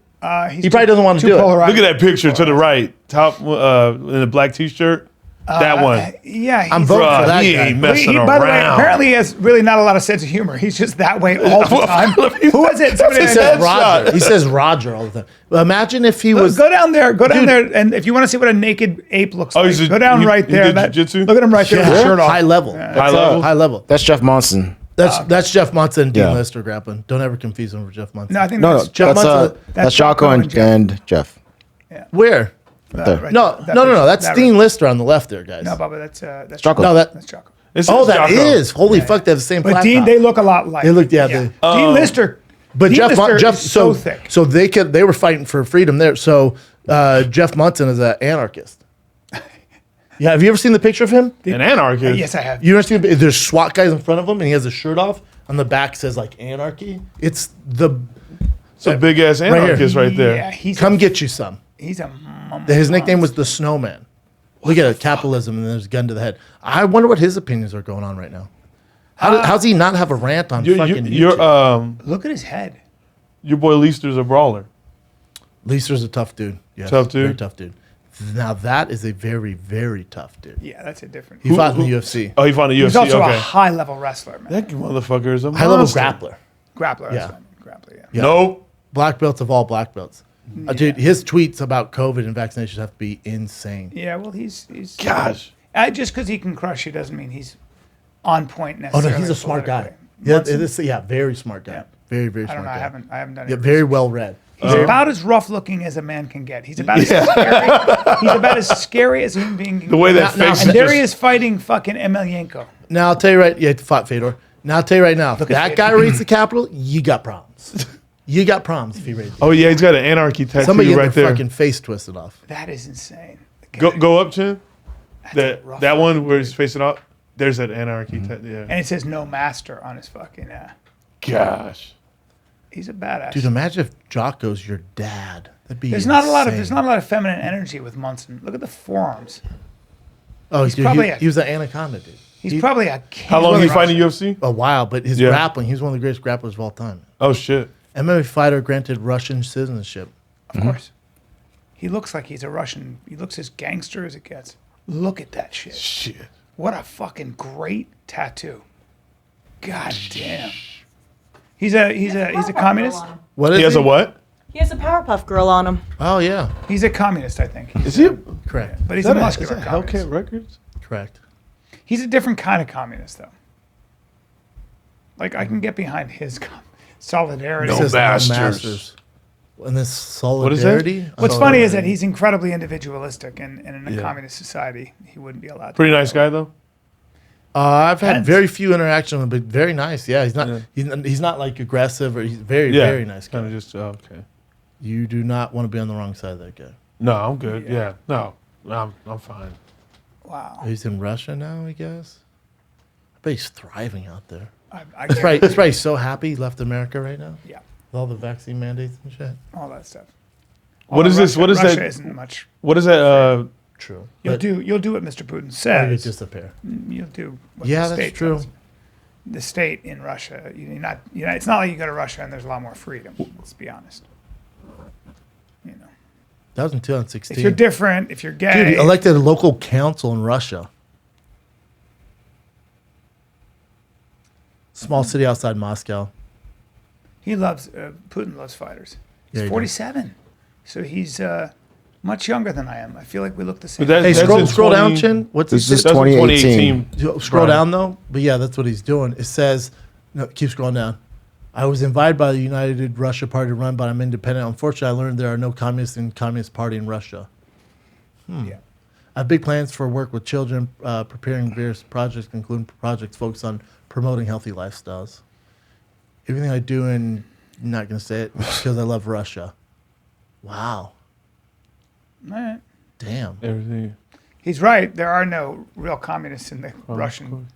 he's He probably doesn't want to too do it. polarized. Look at that picture to the right, top in a black T-shirt. That one. Yeah, he's, I'm voting Bruh, for that he guy. ain't messing by the way, around. apparently he has really not a lot of sense of humor. He's just that way all the time. Who is it? Somebody He He says said Roger. shot. He says Roger all the time. Well, imagine if he was. Go down there, and if you want to see what a naked ape looks like, he's a- go down he- right he there. did jujitsu? Look at him right there with his shirt off. High level. High level? High level. That's Jeff Monson. That's Jeff Munson and Dean Yeah. Lister grappling. Don't ever confuse him with Jeff Munson. No, I think No, that's Jeff that's Munson- that's Jocko and Jeff. Where? There. right No, there. no. That's that Dean right. Lister on the left there, guys. No, Bubba, that's Jocko. No, that. That's Jocko. It Oh, says that Jocko. is. Holy fuck, they have the same But flat Dean, top. they look a lot like. They look, yeah. They- Dean Lister. But Dean Jeff, Lister Jeff, is so thick. So they were fighting for freedom there. So Jeff Munson is an anarchist. Yeah, have you ever seen the picture of him? An anarchist. Yes, I have. You ever seen? There's SWAT guys in front of him, and he has his shirt off. On the back says like anarchy. It's the It's a big ass here. anarchist right there. Yeah, he's come get you some. he's a. His nickname was the Snowman. Look at it, capitalism, and there's a gun to the head. I wonder what his opinions are going on right now. How's he not have a rant on fucking YouTube? Look at his head. Your boy Leister's a brawler. Leister's a tough dude. Yes, Tough dude? Very tough dude. Now that is a very, very tough dude. Yeah, that's a different. He fought in the UFC. Oh, he found a UFC. He's also a Okay. high level wrestler, man. That motherfucker is a High level monster. grappler. Grappler. Yeah. Grappler. Yeah. Yeah. Nope. Black belts of all black belts. Dude, his tweets about COVID and vaccinations have to be insane. Yeah. Well, he's Gosh. just because he can crush you doesn't mean he's on point Oh necessarily. no, he's a smart guy. politically. Yeah, very smart guy. Yeah. Very, very I smart don't know. guy. I haven't done Yeah, it. very well read. He's about as rough looking as a man can get. He's about as scary. He's about as scary as a human being can The way get. that Now- face And is there just, he is fighting fucking Emelianenko. Now I'll tell you right. Yeah, fought Fedor. Now I'll tell you right now. If at that Fedor. guy raised the Capitol, you got problems. You got problems if he raised it. Oh yeah, he's got an anarchy tattoo Somebody get right their there. fucking face twisted off. That is insane. The guy- Go up, Chin. a rough That one where he's facing off. There's that anarchy Mm-hmm. tattoo. Yeah. And it says no master on his fucking. Gosh. He's a badass. Dude, imagine if Jocko's your dad. That'd be There's not a lot of insane. feminine energy with Munson. Look at the forearms. Oh, he's dude, probably he was an anaconda, dude. He's probably a king. How long of he the fighting wrestler. UFC? A while, but his Yeah. grappling, he's one of the greatest grapplers of all time. Oh shit. MMA fighter granted Russian citizenship. Of course. He looks like he's a Russian. He looks as gangster as it gets. Look at that shit. Shit. What a fucking great tattoo. God damn. He's a communist. What is He has a what? He has a Powerpuff Girl on him. Oh yeah, He's a communist, I think. Is he? correct, But he's Is a that muscular is that communist. Hellcat Records? correct. He's a different kind of communist, though. Like I can get behind his solidarity. No Says bastards. Masters. And this is that? solidarity. What's funny is that he's incredibly individualistic, and in a Yeah. communist society, he wouldn't be allowed to. Pretty nice guy though. I've had Depends. very few interactions with him, but very nice. Yeah, Yeah. he's not like aggressive or he's very Yeah. very nice guy. Kind of just okay. You do not want to be on the wrong side of that guy. No, I'm good. Yeah. Yeah. No, I'm fine. Wow. He's in Russia now, I guess. I bet he's thriving out there. I He's probably so happy he left America right now Yeah, with all the vaccine mandates and shit. all that stuff. What is Although this? What is Russia that? isn't much. What is that? True. You'll do what Mr. Putin Or you says. disappear. You'll do. What Yeah, the that's state true. does. The state in Russia, it's not like you go to Russia and there's a lot more freedom. Let's be honest. You know, That was in 2016. if you're different, if you're Dude, gay, he elected a local council in Russia. Small city outside Moscow. Putin loves fighters. Yeah, He's he 47, so he's much younger than I am. I feel like we look the same. But that- Hey, that's in scroll down, 20 Chin. What's This it is say? That's in 2018. Scroll Bryan. down though. But yeah, that's what he's doing. It says, no, keep scrolling down. I was invited by the United Russia Party to run, but I'm independent. Unfortunately, I learned there are no communists in Communist Party in Russia. Yeah. I have big plans for work with children, preparing various projects, including projects focused on promoting healthy lifestyles. Everything I do, and I'm not going to say it, because I love Russia. Wow. All right. Damn. Everything. He's right. There are no real communists in the Oh, Russian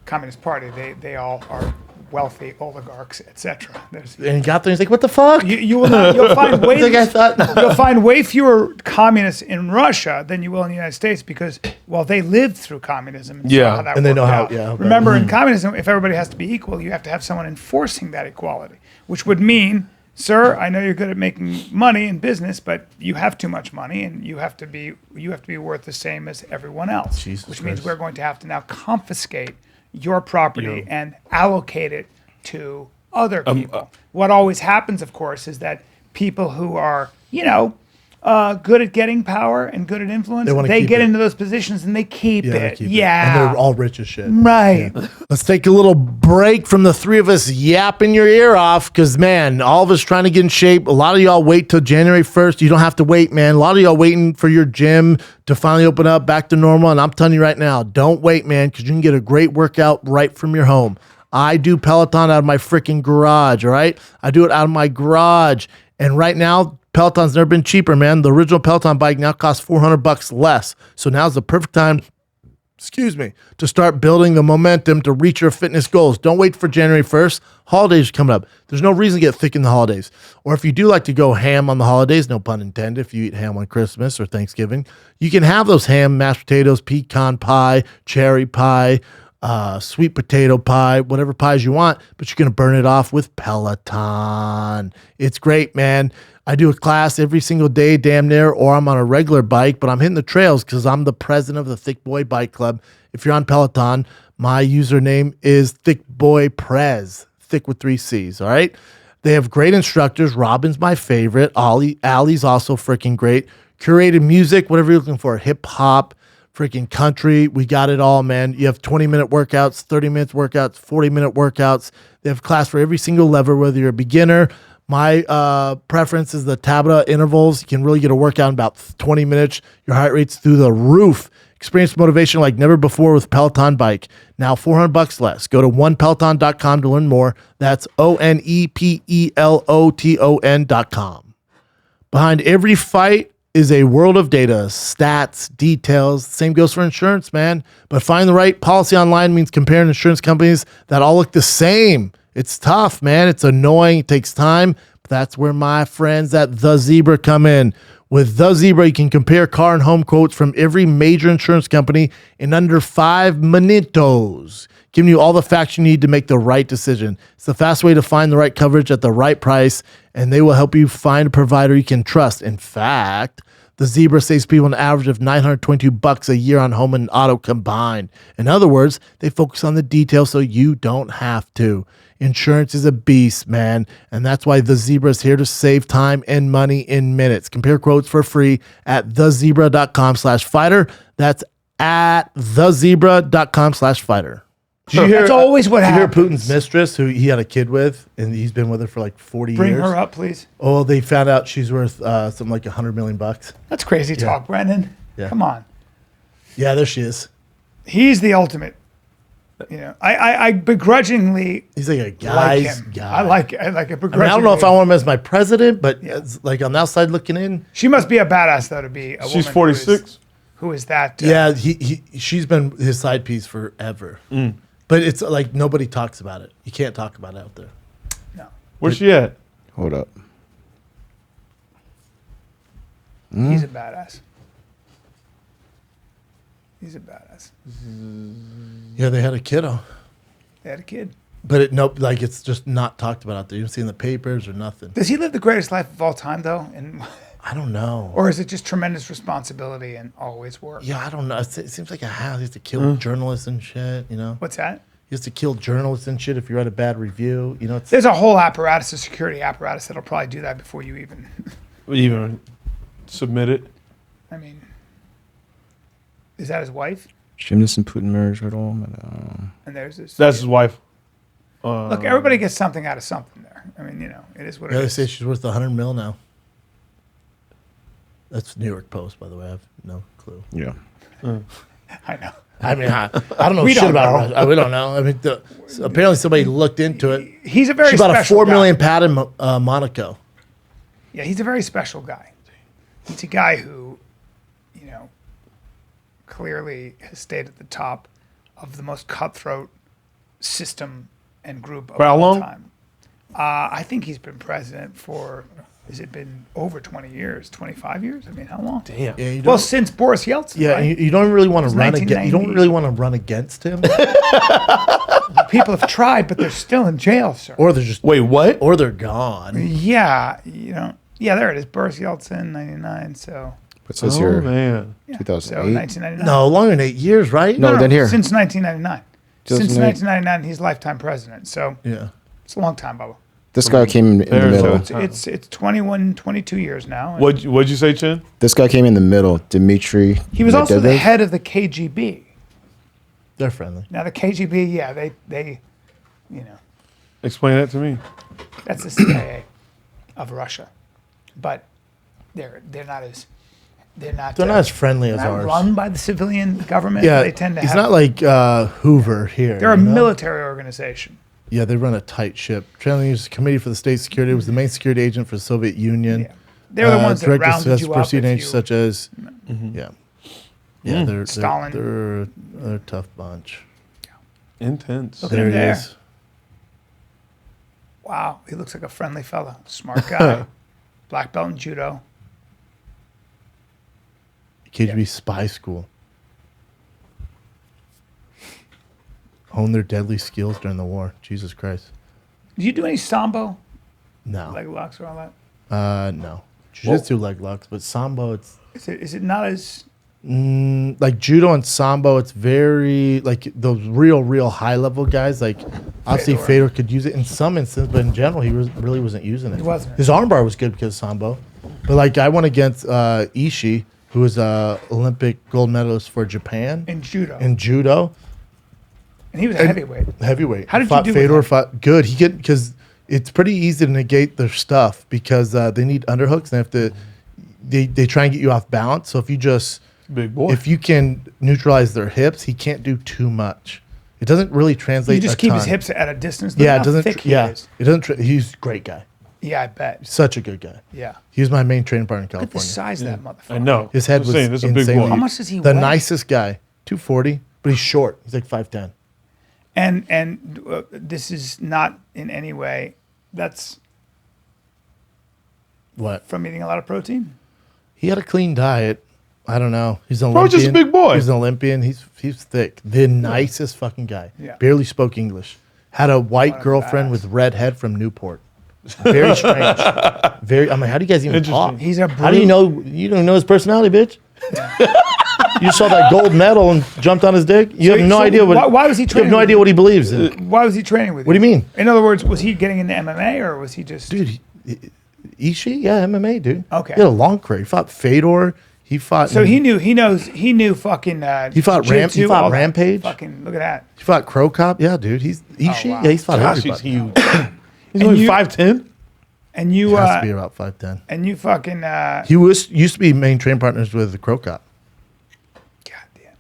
Communist Party. They all are wealthy oligarchs, etc. And he got there, he's like, what the fuck? You will not, you'll find way He's like, I thought. you'll find way fewer communists in Russia than you will in the United States because they lived through communism and Yeah. saw how that And they know worked how- out. yeah, okay. Remember, in communism, if everybody has to be equal, you have to have someone enforcing that equality, which would mean, sir, I know you're good at making money in business, but you have too much money, and you have to be worth the same as everyone else. Jesus which means Christ. we're going to have to now confiscate your property and allocate it to other people. What always happens, of course, is that people who are, good at getting power and good at influence, wanna they keep get it. into those positions and they keep They it. keep it. Yeah. And they're all rich as shit. right. Let's take a little break from the three of us yapping your ear off because, man, all of us trying to get in shape. A lot of y'all wait till January 1st. You don't have to wait, man. A lot of y'all waiting for your gym to finally open up back to normal. And I'm telling you right now, don't wait, man, because you can get a great workout right from your home. I do Peloton out of my freaking garage, all right? I do it out of my garage. And right now, Peloton's never been cheaper, man. The original Peloton bike now costs $400 less. So now's the perfect time to start building the momentum to reach your fitness goals. Don't wait for January 1st. Holidays are coming up. There's no reason to get thick in the holidays. Or if you do like to go ham on the holidays, no pun intended, if you eat ham on Christmas or Thanksgiving, you can have those ham, mashed potatoes, pecan pie, cherry pie, sweet potato pie, whatever pies you want, but you're going to burn it off with Peloton. It's great, man. I do a class every single day, damn near, or I'm on a regular bike, but I'm hitting the trails because I'm the president of the Thick Boy Bike Club. If you're on Peloton, my username is Thick Boy Prez, thick with 3 C's, all right? They have great instructors. Robin's my favorite. Allie's also freaking great. Curated music, whatever you're looking for, hip hop, freaking country. We got it all, man. You have 20-minute workouts, 30-minute workouts, 40-minute workouts. They have class for every single level, whether you're a beginner. My preference is the Tabata intervals. You can really get a workout in about 20 minutes. Your heart rate's through the roof. Experience motivation like never before with Peloton Bike. Now $400 less. Go to onepeloton.com to learn more. That's ONEPELOTON.com. Behind every fight is a world of data, stats, details. Same goes for insurance, man. But finding the right policy online means comparing insurance companies that all look the same. It's tough, man. It's annoying. It takes time. But that's where my friends at The Zebra come in. With The Zebra, you can compare car and home quotes from every major insurance company in under 5 minutos, giving you all the facts you need to make the right decision. It's the fast way to find the right coverage at the right price, and they will help you find a provider you can trust. In fact, The Zebra saves people an average of $922 a year on home and auto combined. In other words, they focus on the details so you don't have to. Insurance is a beast, man, and that's why The Zebra is here to save time and money in minutes. Compare quotes for free at thezebra.com/fighter. That's at thezebra.com/fighter. Did you hear, That's always what did you hear happens. Putin's mistress, who he had a kid with, and he's been with her for like 40 Bring years? her up, please. Oh, they found out she's worth something like $100 million. That's crazy talk, Brendan. Yeah. Come on. Yeah, there she is. He's the ultimate. You know, I begrudgingly He's like a like guy's him. guy. I like it I begrudgingly. don't know if I want him as my president, but it's like on the outside looking in, She must be a badass though to be a She's woman. 46. Who is that? yeah, she's been his side piece forever. But it's like nobody talks about it. You can't talk about it out there. No. Where's she at? Hold up. He's a badass. He's a badass. Yeah, they had a kiddo, They had a kid. but it's just not talked about out there. You don't see it in the papers or nothing. Does he live the greatest life of all time though? And I don't know. or is it just tremendous responsibility and always work? Yeah, I don't know. It seems like a house. He has to kill journalists and shit. You know, What's that? he has to kill journalists and shit if you write a bad review. You know, it's There's a whole apparatus, a security apparatus that'll probably do that before you Even submit it. I mean, is that his wife? Gymnast and Putin marriage at all? And there's this. That's his wife. Look, everybody gets something out of something there. I mean, you know, it is what yeah. it They is. say she's worth $100 million now. That's New York Post, by the way. I have no clue. Yeah. I know. I mean, I don't know We shit don't about know. Russia. We don't know. I mean, apparently somebody looked into it. He's a very She bought a special $4 million guy. pad in Monaco. Yeah, he's a very special guy. He's a guy who, you know, clearly has stayed at the top of the most cutthroat system and group of For how all long? time. I think he's been president for, has it been over 20 years, 25 years? I mean, how long? Damn. Yeah, you don't, Well, since Boris Yeltsin, yeah, right? you don't really want to It's run against. You don't 1990. really want to run against him, People have tried, but they're still in jail, sir. or they're just Wait, what? or they're gone. Yeah, you know. Yeah, there it is. Boris Yeltsin, 99. So, It says Oh, here man. yeah. 2008? So 1999. No, longer than 8 years, right? No, then here. Since 1999. Since 2008. 1999, he's lifetime president. So Yeah. it's a long time, Bubba. This guy came in the There's middle. a- It's 21, 22 years now. and What'd you say, Chin? This guy came in the middle. Dmitry. He was also the Medvedev. head of the KGB. They're friendly. Now the KGB, yeah, they, you know, Explain that to me. that's the CIA of Russia, but they're not as They're not as friendly as not ours. run by the civilian government. Yeah, They tend to it's have. not like Hoover here. They're a you know? military organization. Yeah, they run a tight ship. Chandler's Committee for the State Security was the main security agent for the Soviet Union. Yeah. They're the ones that directed rounded you up. if proceedings you- such as, yeah, they're Stalin. They're a tough bunch. Intense. Look at There him he there. is. Wow, he looks like a friendly fella, smart guy, black belt in judo. KGB spy school. Hone their deadly skills during the war. Jesus Christ. Do you do any sambo, No. leg locks, or all that? No. Jiu-jitsu leg locks, but sambo, it's Is it not as? like judo and sambo, it's very like those real high level guys. Like obviously Fedor. Fedor could use it in some instances, but in general he really wasn't using it. He wasn't. His armbar was good because of sambo, but like I went against Ishii, who was a Olympic gold medalist for Japan In judo, in judo, and he was a heavyweight. heavyweight. How did you fought do with Fedor him? fought good. He could because it's pretty easy to negate their stuff because they need underhooks and they have to. They try and get you off balance. So if you just Big boy. if you can neutralize their hips, he can't do too much. It doesn't really translate. You just a keep his ton. hips at a distance. Yeah, Look it how doesn't. thick he Yeah, is. it doesn't. He's a great guy. Yeah, I bet. Such a good guy. Yeah. He was my main training partner in Look at the California. size of that motherfucker. I know. His head I'm was saying, that's a big insanely. boy. How much does he The weigh? nicest guy, 240, but he's short. He's like 5'10". And this is not in any way. That's What? from eating a lot of protein. He had a clean diet. I don't know. He's an Bro, Olympian. just a big boy. He's an Olympian. He's thick. The nicest fucking guy. Yeah. Barely spoke English. Had a white What a girlfriend badass. with red head from Newport. Very strange. Very. I'm like, how do you guys even Interesting. talk? He's a How do you brute. know? You don't know his personality, bitch. You saw that gold medal and jumped on his dick. You have no so idea what. why was he You have training no with idea you? what he believes in, Why was he training with you? What do you mean? In other words, was he getting into MMA or was he just? dude. Ishii, yeah, MMA, dude. Okay. He had a long career. He fought Fedor. He fought. So he knew fucking. He fought jiu-jitsu, fought all that. Rampage. Fucking look at that. He fought Crow Cop. Yeah, dude. He's wow. yeah, he's fought Gosh, he's everybody. huge. He's And only you- 5'10". And He you has to be about 5'10". and you fucking He used to be main train partners with the Crow Cop. goddamn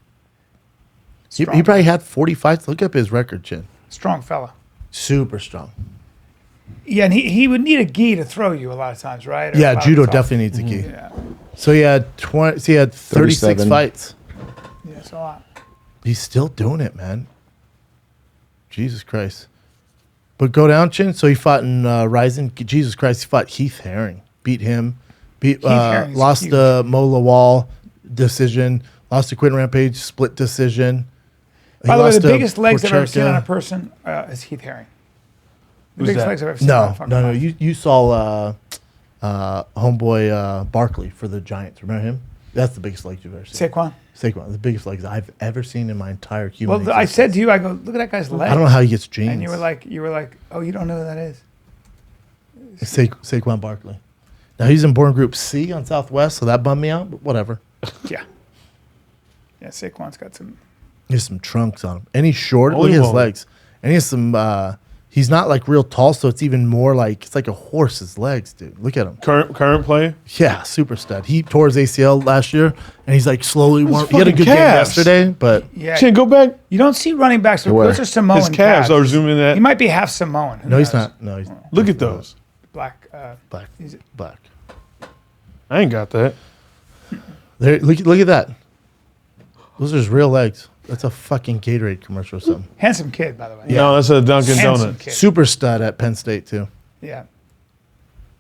He probably had 40 fights. Look up his record, Chin. strong fella. Super strong. Yeah, and he would need a gi to throw you a lot of times, right? Or Yeah, a lot judo of times. definitely needs a key. Yeah, So he had 20. So he had 36 37. fights. yeah, it's a lot. He's still doing it, man. Jesus Christ. But go down, Chin. So he fought in Ryzen. Jesus Christ, he fought Heath Herring. Beat him. Herring's Lost huge. to Mola Wall decision. Lost to Quinn Rampage split decision. He By the way, lost the to biggest legs I've ever seen Prochazka. on a person is Heath Herring. The Who's biggest that? legs I've ever seen. on a No, fucking no, no. person. You saw homeboy Barkley for the Giants. Remember him? That's the biggest legs you've ever seen. Saquon. Saquon, the biggest legs I've ever seen in my entire human. Well, I said existence. to you, I go, look at that guy's legs. I don't know how he gets genes. And you were like, oh, you don't know who that is? Saquon Barkley. Now he's in Born Group C on Southwest, so that bummed me out. But whatever. Yeah. Yeah, Saquon's got some. He has some trunks on him, and he's short. Holy Look at his moly. legs, and he has some. He's not like real tall, so it's even more like it's like a horse's legs, dude. Look at him. Current play. Yeah, super stud. He tore his ACL last year, and he's like slowly warm. He had a fucking good game calves. yesterday, but Yeah. Chin, go back. You don't see running backs with Where? those are Samoan His calves are zooming He that. might be half Samoan. Who no, he's knows? not. No, he's Look at those. Black. black. Is it- Black. I ain't got that. There, look at that. Those are his real legs. That's a fucking Gatorade commercial or something. Handsome kid, by the way. No, that's a Dunkin' Handsome Donuts. kid. Super stud at Penn State too. Yeah.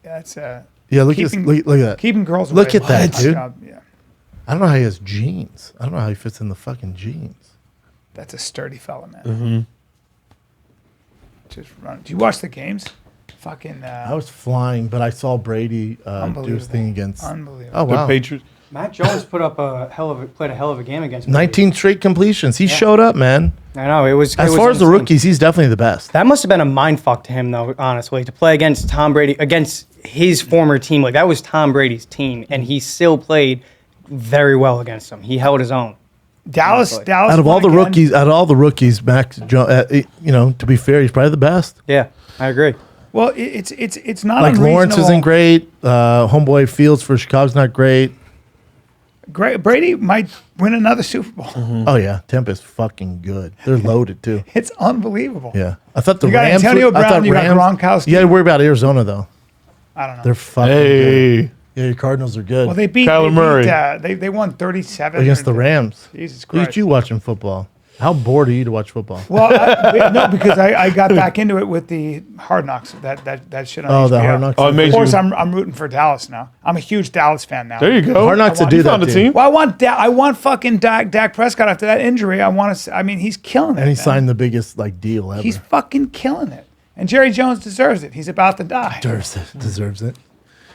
Yeah, it's Yeah, look at Keeping- look at that. keeping girls away. Look at that, Hot dude. job. Yeah. I don't know how he has jeans. I don't know how he fits in the fucking jeans. That's a sturdy fella, man. Mm-hmm. Just run. Do you watch the games? Fucking I was flying, but I saw Brady do his Unbelievable. thing against. unbelievable. Oh The wow! Patriots. Matt Jones played a hell of a game against. 19 straight completions. He showed up, man. I know it was. As it was far as the insane. rookies, he's definitely the best. That must have been a mind fuck to him, though. Honestly, to play against Tom Brady, against his former team, like that was Tom Brady's team, and he still played very well against him. He held his own. Dallas. Honestly. Out of won all the again. rookies, Max, to be fair, he's probably the best. Yeah, I agree. Well, it's not Like Lawrence unreasonable. isn't great. Homeboy Fields for Chicago's not great. Great. Brady might win another Super Bowl. Oh yeah, Tampa's fucking good. They're loaded too. It's unbelievable. Yeah, I thought the You got Rams. Antonio I thought Brown, you got Gronkowski. You got to worry about Arizona though. I don't know. They're fucking good. Hey, Yeah, your Cardinals are good. Well, they beat. Kyler Murray. They won 37 against the Rams. Jesus Look Christ. at you watching football. How bored are you to watch football? Well, no, because I got back into it with the Hard Knocks. That shit on Oh, HBO. the Hard Knocks. Oh, it made Of course, you- I'm rooting for Dallas now. I'm a huge Dallas fan now. there you go. Hard Knocks to I do You that. found a dude. team. Well, I want fucking Dak Prescott after that injury. I mean, he's killing it. And he man. signed the biggest deal ever. He's fucking killing it. And Jerry Jones deserves it. He's about to die. Deserves it.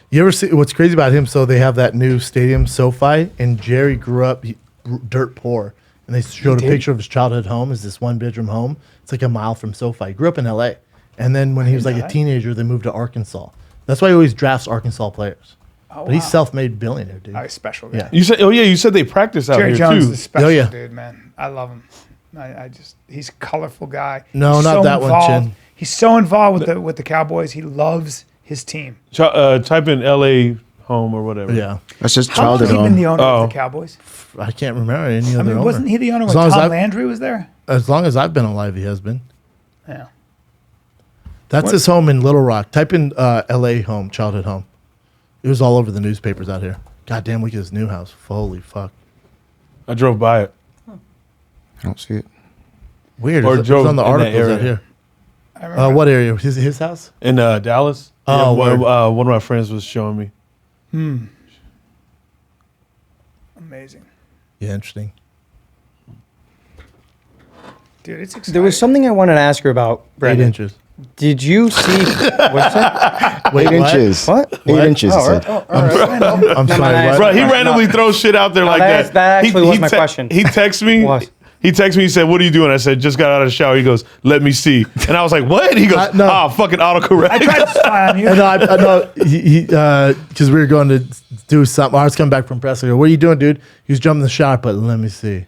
You ever see what's crazy about him? So they have that new stadium, SoFi, and Jerry grew up dirt poor. And they showed a picture of his childhood home. Is this 1-bedroom home? It's like a mile from SoFi. He grew up in L.A. And then when he was like a teenager, they moved to Arkansas. That's why he always drafts Arkansas players. Oh, But he's wow. self-made billionaire, dude. Oh, he's special. Guy. Yeah. You said, you said they practice out Jerry here Jones too. is a special Oh, yeah. dude, man. I love him. He's a colorful guy. No, He's not that one, involved. Chin. He's so involved with the Cowboys. He loves his team. Type in L.A. home or whatever. Yeah. That's just How long has childhood he been the home. owner of Oh. the Cowboys? I can't remember any I other mean, owner. wasn't he the owner As when long as Tom I've- Landry was there? As long as I've been alive, he has been. Yeah. That's his home in Little Rock. Type in L.A. home, childhood home. It was all over the newspapers out here. God damn, look at his new house. Holy fuck. I drove by it. I don't see it. Weird. Or It's drove on the in that articles out area. here. I remember. What area? His house? In Dallas. Oh, one of my friends was showing me. Amazing. Yeah, interesting. Dude, it's exciting. There was something I wanted to ask you about, 8 Brandon. inches. Did you see? What's that? Wait, 8 what? inches. What? 8 inches. Oh, I said. I'm sorry. I- What? Bro, he No. randomly throws shit out there like that that. actually was my question. He texts me. What? He texted me. He said, "What are you doing?" I said, "Just got out of the shower." He goes, "Let me see." And I was like, "What?" He goes, no. "Ah, fucking autocorrect." I tried to spy on you. And I know because we were going to do something. I was coming back from press. I go, "What are you doing, dude?" He was jumping the shot, but let me see.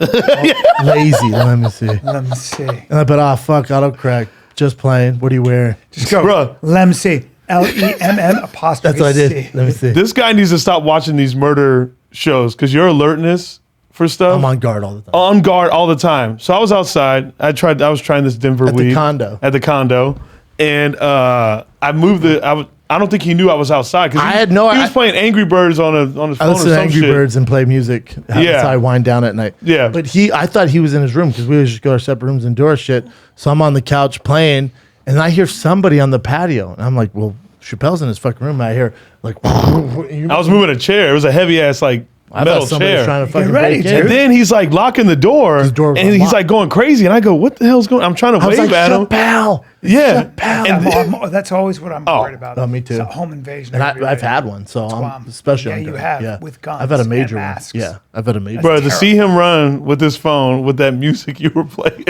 Lazy, let me see. Let me see. And I bet, fuck, autocorrect. Just playing. What are you wearing? Just go. Bruh. Let me see. LEMN apostrophe That's what I did. C. Let me see. This guy needs to stop watching these murder shows because your alertness for stuff. I'm on guard all the time. On guard all the time. So I was outside. I was trying this Denver At the weed condo. At the condo, and I moved I don't think he knew I was outside because I had no- He was playing Angry Birds on his I phone or listen some to Angry shit. Birds and play music. Yeah. So I wind down at night. Yeah. But I thought he was in his room because we would just go to our separate rooms and do our shit. So I'm on the couch playing, and I hear somebody on the patio, and I'm like, well, Chappelle's in his fucking room. And I hear like, I was moving a chair. It was a heavy ass like I metal thought somebody was chair. trying to fucking ready, break dude. in. And then he's like locking the door, door was and he's unlocked. like going crazy. And I go, "What the hell's going?" I'm trying to I was wave like, at him. Chappelle. Yeah, Chappelle. and That's always what I'm worried about. Oh, me too. It's a home invasion. And every I've day. had one, so why I'm I'm- especially yeah, on you guard. have, with guns I've had a and major one. masks. Yeah, I've had a major. bro, to see him run with his phone with that music you were playing,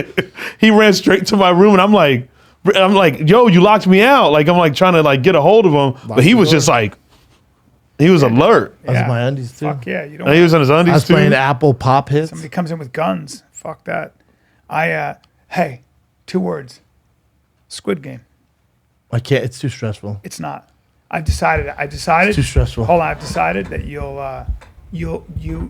he ran straight to my room, and I'm like, "Yo, you locked me out!" Like I'm like trying to like get a hold of him, but he the was door. just like, he was alert. I was in my undies too. Fuck yeah, you don't. And he was on his I undies was too. playing Apple Pop hits. Somebody comes in with guns. Fuck that. Hey, 2 words. Squid Game. I can't. It's too stressful. It's not. I decided. It's too stressful. Hold on. I've decided that you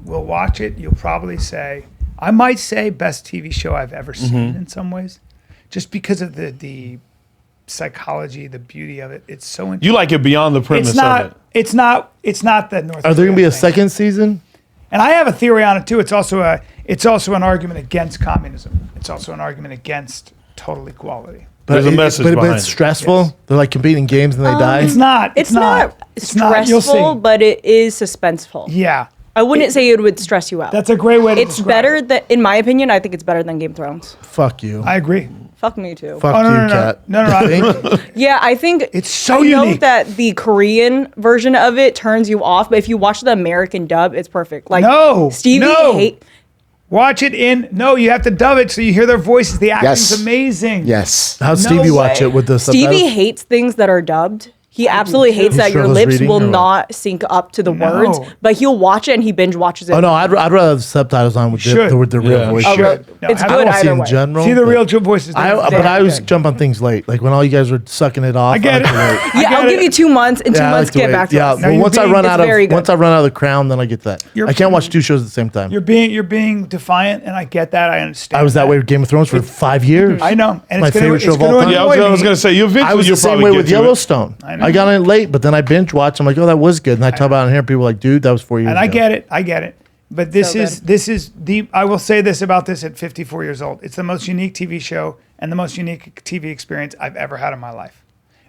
will watch it. You'll probably say, I might say best TV show I've ever seen in some ways, just because of the psychology, the beauty of it. It's so interesting. You like it beyond the premise It's not. of it. It's not. It's not the North. Are there going to be Korea a thing. second season? And I have a theory on it too. It's also an argument against communism. It's also an argument against total equality. There's a message but behind it's it. stressful. Yes. They're like competing games and they die. It's not. It's not It's not. You'll stressful, see. but it is suspenseful. Yeah, I wouldn't say it would stress you out. that's a great way to It's describe better it. than, in my opinion, I think it's better than Game of Thrones. Fuck you. I agree. Fuck me too. Fuck Oh, no, you, no, no. Kat. No, no, no. You think? Yeah, I think It's so I know unique. that the Korean version of it turns you off, but if you watch the American dub, it's perfect. Like No, Stevie no. hate. Watch it in. No, you have to dub it so you hear their voices. The acting's Yes. amazing. Yes. How'd Stevie watch way. it with the Stevie subtitles? hates things that are dubbed. He absolutely hates He that your struggles lips reading will or what? not sync up to the No. words, but he'll watch it and he binge watches it. Oh no, I'd rather have subtitles on with Should. the real Yeah. voice. Oh, shit. right. No, It's have- I good don't see either in way. general. See the but real voices. but I always jump on things late. Like when all you guys were sucking it off. I get like it. to wait. I Yeah, get I'll give it. you 2 months. In 2 I months, like to get wait. back to Yeah, us. Now but you're once I being- run it's out of very good. once I run out of the Crown, then I get that. I can't watch 2 shows at the same time. You're being defiant, and I get that. I understand. I was that way with Game of Thrones for 5 years. I know, and My it's gonna, favorite it's show of gonna all time. Yeah, annoy I was me. gonna say you eventually I was you'll the same probably way get with to it. Yellowstone. I know. I got in late, but then I binge watched. I'm like, oh, that was good. And I talk about it here. People are like, dude, that was 4 years And ago. I get it. But this So is the. I will say this about this at 54 years old. It's the most unique TV show and the most unique TV experience I've ever had in my life.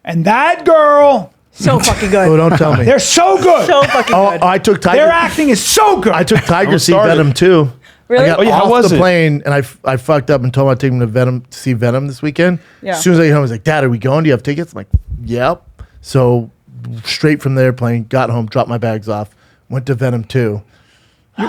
And that girl, So fucking Oh, good. don't tell me. they're so good. So fucking Oh, good. I took Tiger. Their acting is so good. I took Tiger to see started. Venom too. Really? I got Oh, yeah, how off was the it? plane and I fucked up and told him I'd take him to see Venom this weekend. Yeah. As soon as I get home, I was like, Dad, are we going? Do you have tickets? I'm like, yep. So straight from the airplane, got home, dropped my bags off, went to Venom 2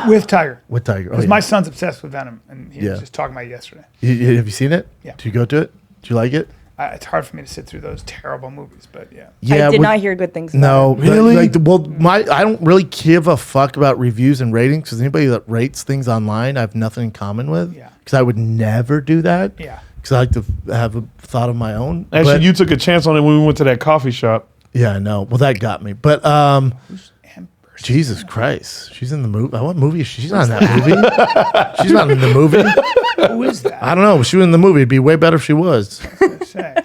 with Tiger. with Tiger. Oh, Because yeah. my son's obsessed with Venom, and he Yeah. was just talking about it yesterday. Have you seen it? Yeah. Did you go to it? Did you like it? It's hard for me to sit through those terrible movies, but yeah. Yeah. I did with- not hear good things. No, About Really? I don't really give a fuck about reviews and ratings because anybody that rates things online, I have nothing in common with. Yeah. Because I would never do that. Yeah. Because I like to have a thought of my own. Actually, But- you took a chance on it when we went to that coffee shop. Yeah, I know. Well, that got me. But Amber. Jesus Christ, she's in the movie. What movie is she? She's not in that movie. She's not in the movie. Who is that? I don't know. She was in the movie. It'd be way better if she was. Say.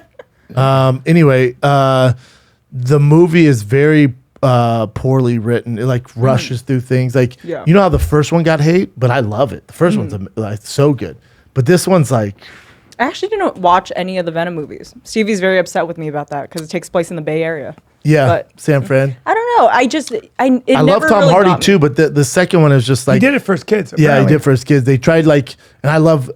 Anyway, the movie is very poorly written. It like rushes through things. Like Yeah. you know how the first one got hate, but I love it. The first one's like so good. But this one's like I actually didn't watch any of the Venom movies. Stevie's very upset with me about that because it takes place in the Bay Area. yeah, But- San Fran. I don't know. I I love Tom really Hardy got me. too, but the second one is just like He did it for his kids. Yeah, he apparently. did for his kids. They tried like, and I love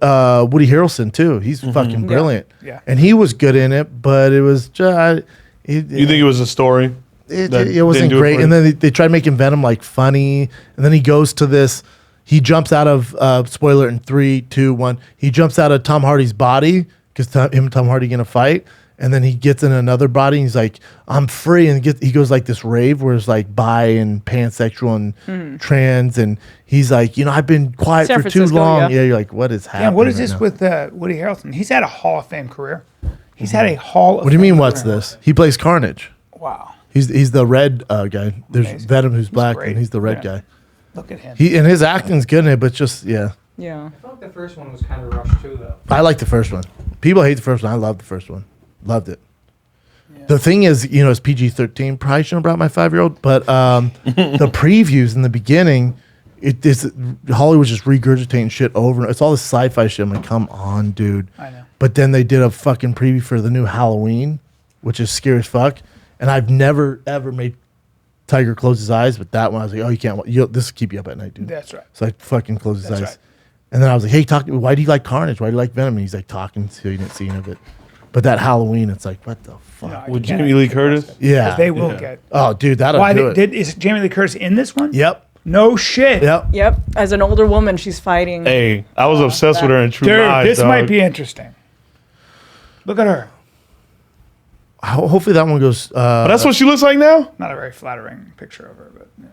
Woody Harrelson too. He's fucking brilliant. Yeah. And he was good in it, but it was just, You think it was a story? it that wasn't didn't do it great. for And you? then they tried making Venom like funny, and then he goes to this. He jumps out of spoiler in 3, 2, 1. He jumps out of Tom Hardy's body because him and Tom Hardy gonna fight, and then he gets in another body. And he's like, "I'm free," and he goes like this rave where it's like bi and pansexual and trans, and he's like, I've been quiet San for too Francisco, long. yeah. Yeah, you're like, what is happening? And what is right this now? with Woody Harrelson? He's had a Hall of Fame career. He's had a Hall of What do you Fame mean? What's career. this? He plays Carnage. Wow. He's the red guy. There's Amazing. Venom who's black, great. and he's the red Yeah. guy. Look at him. And his acting's good in it, but just Yeah. I felt the first one was kind of rushed too, though. I like the first one. People hate the first one. I love the first one. Loved it. The thing is, it's PG-13. Probably shouldn't have brought my 5-year-old, but the previews in the beginning, Hollywood's just regurgitating shit over. It's all this sci-fi shit. I'm like, come on, dude. I know. But then they did a fucking preview for the new Halloween, which is scary as fuck. And I've never ever made Tiger close his eyes, but that one I was like, oh, you can't. This will keep you up at night, dude. That's right. So I fucking closed his That's eyes. right. And then I was like, hey, talk to me. Why do you like Carnage? Why do you like Venom? And he's like talking, so you didn't see any of it. But that Halloween, it's like, what the fuck? No, I With can't- Jamie Lee Curtis? Yeah. They will Yeah. get. Oh, dude, that'll Why do it. is Jamie Lee Curtis in this one? Yep. No shit. Yep. Yep. As an older woman, she's fighting. Hey, I was obsessed with her in True Dude, Lies. this dog. might be interesting. Look at her. Hopefully that one goes. But that's what she looks like now? Not a very flattering picture of her, but yeah.